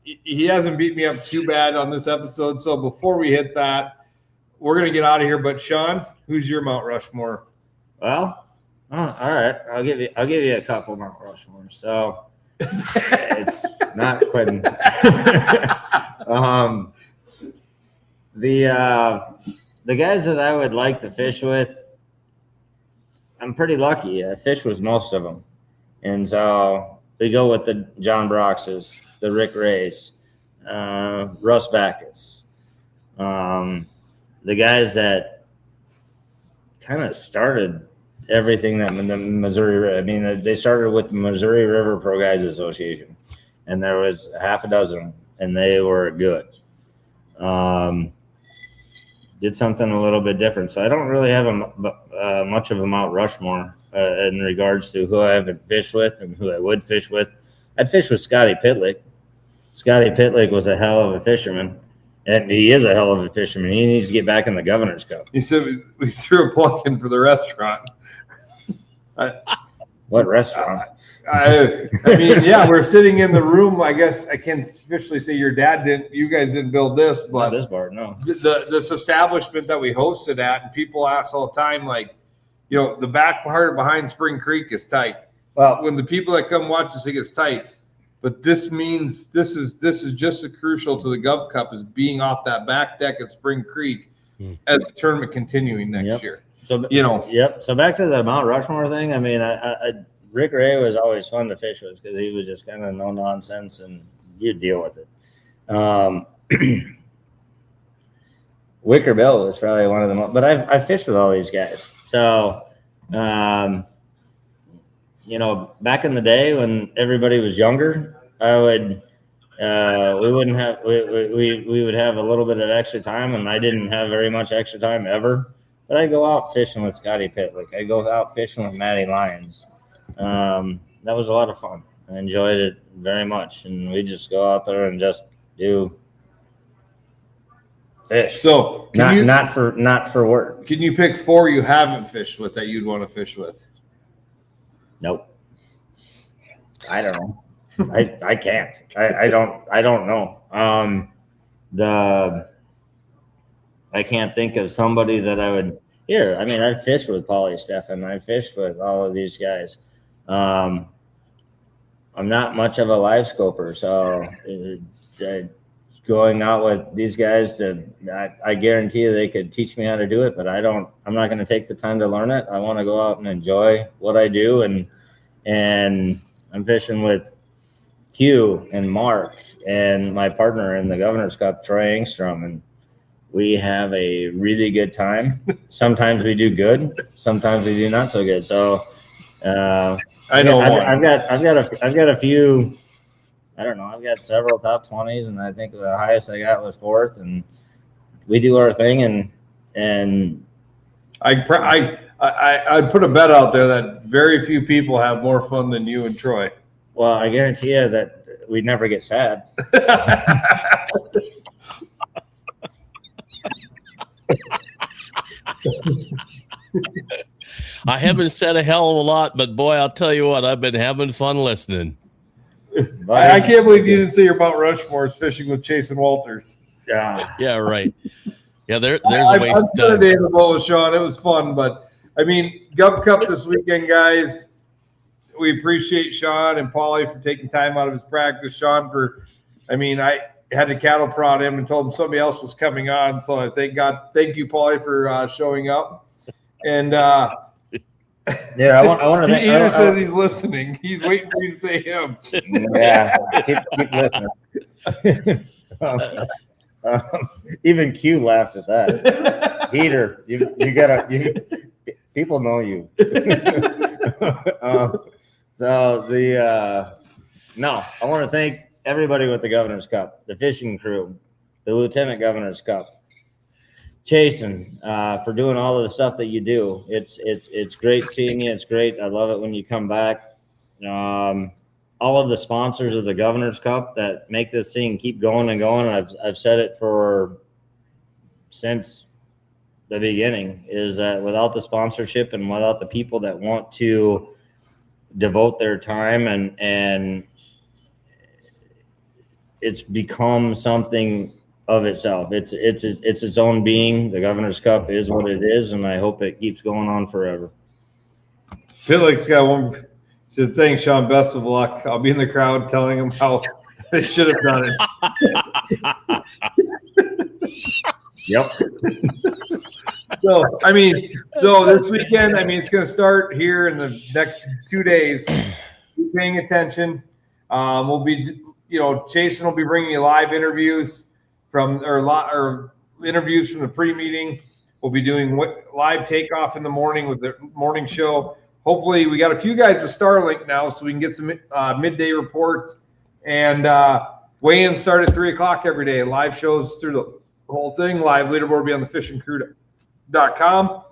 S2: he hasn't beat me up too bad on this episode. So before we hit that, we're gonna get out of here. But Sean, who's your Mount Rushmore?
S4: Well, all right. I'll give you a couple Mount Rushmore. So it's not quitting. The guys that I would like to fish with, I'm pretty lucky. I fish with most of them, and so we go with the John Braxes, the Rick Rays, Russ Backus, the guys that kind of started everything that the Missouri. I mean, they started with the Missouri River Pro Guys Association, and there was half a dozen, and they were good. Did something a little bit different. So I don't really have much of a Mount Rushmore in regards to who I haven't fished with and who I would fish with. I'd fish with Scotty Pitlick. Scotty Pitlick was a hell of a fisherman, and he is a hell of a fisherman. He needs to get back in the Governor's Cup.
S2: He said we threw a plug in for the restaurant.
S4: What restaurant?
S2: I mean, yeah, we're sitting in the room. I guess I can't officially say you guys didn't build this, but
S4: Not this bar, no.
S2: This establishment that we hosted at, and people ask all the time, like, the back part behind Spring Creek is tight. Well, when the people that come watch us think it's tight, but this means this is just as crucial to the Gov Cup as being off that back deck at Spring Creek as the tournament continuing next year.
S4: So So back to the Mount Rushmore thing. I mean, Rick Ray was always fun to fish with because he was just kind of no nonsense and you deal with it. Wicker Bill was probably one of them, but I fished with all these guys. So, back in the day when everybody was younger, we would have a little bit of extra time, and I didn't have very much extra time ever. But I go out fishing with Scotty Pitlick. I go out fishing with Matty Lyons. That was a lot of fun. I enjoyed it very much, and we just go out there and just do fish.
S2: So
S4: not for work.
S2: Can you pick 4 you haven't fished with that you'd want to fish with?
S4: Nope. I don't know. I can't. I don't know. I can't think of somebody that I would here. I mean, I fished with Paul Steffen. I fished with all of these guys. I'm not much of a live scoper, so going out with these guys, I guarantee you they could teach me how to do it, but I'm not going to take the time to learn it. I want to go out and enjoy what I do, and I'm fishing with Q and Mark and my partner in the Governor's Cup, Troy Engstrom, and we have a really good time. Sometimes we do good, sometimes we do not so good. So I know I've got a few. I don't know. I've got several top 20s, and I think the highest I got was 4th. And we do our thing, and
S2: I'd put a bet out there that very few people have more fun than you and Troy.
S4: Well, I guarantee you that we'd never get sad.
S1: I haven't said a hell of a lot, but boy, I'll tell you what, I've been having fun listening.
S2: I can't believe you didn't say your Mount Rushmore's fishing with Chasen Walters.
S1: Yeah, right. Yeah, there's a waste of time.
S2: Day in the boat with Sean. It was fun, but I mean, Gov Cup this weekend, guys. We appreciate Sean and Paulie for taking time out of his practice. Sean I had to cattle prod him and told him somebody else was coming on. So I thank you, Paulie, for showing up. And
S4: Yeah, I want to thank.
S2: He says he's listening. He's waiting for you to say him.
S4: Yeah, keep listening. Even Q laughed at that. Heater, you people know you. No, I want to thank everybody with the Governor's Cup, the fishing crew, the Lieutenant Governor's Cup, Chasen, for doing all of the stuff that you do. It's great seeing you. It's great. I love it when you come back. All of the sponsors of the Governor's Cup that make this thing keep going and going. I've said it since the beginning, is that without the sponsorship and without the people that want to devote their time and it's become something of itself. It's its own being. The Governor's Cup is what it is, and I hope it keeps going on forever.
S2: Felix got one. Says, thanks, Sean. Best of luck. I'll be in the crowd telling him how they should have done it.
S4: Yep.
S2: So this weekend, it's going to start here in the next 2 days. Keep paying attention. We'll be, Chasen will be bringing you live interviews from interviews from the pre-meeting. We'll be doing live takeoff in the morning with the morning show. Hopefully, we got a few guys with Starlink now, so we can get some midday reports. And weigh-ins start at 3 o'clock every day. Live shows through the whole thing. Live leaderboard will be on the fishingcrew.com.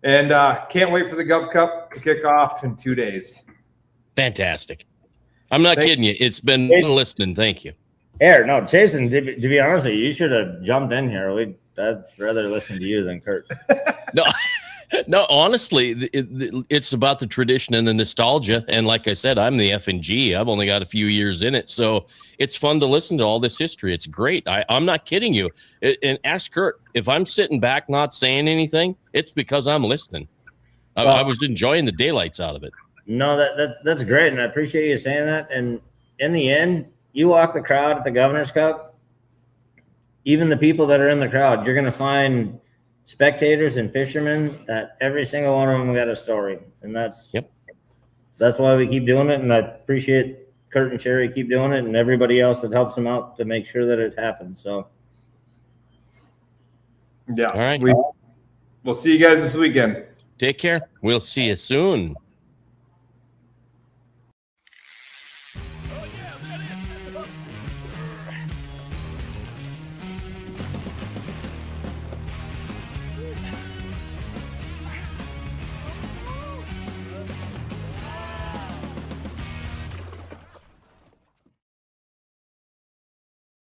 S2: And can't wait for the Gov Cup to kick off in 2 days.
S1: Fantastic. I'm not kidding you. It's been listening. Thank you.
S4: No, Chasen, to be honest with you, you should have jumped in here. I'd rather listen to you than Kurt.
S1: No, honestly, it's about the tradition and the nostalgia. And like I said, I'm the F&G. I've only got a few years in it. So it's fun to listen to all this history. It's great. I'm not kidding you. And ask Kurt, if I'm sitting back not saying anything, it's because I'm listening. I was enjoying the daylights out of it.
S4: No, that's great. And I appreciate you saying that. And in the end, you walk the crowd at the Governor's Cup, even the people that are in the crowd, you're going to find spectators and fishermen that every single one of them got a story. And that's why we keep doing it. And I appreciate Kurt and Sherry keep doing it and everybody else that helps them out to make sure that it happens. So,
S2: yeah.
S1: All right.
S2: We'll see you guys this weekend.
S1: Take care. We'll see you soon.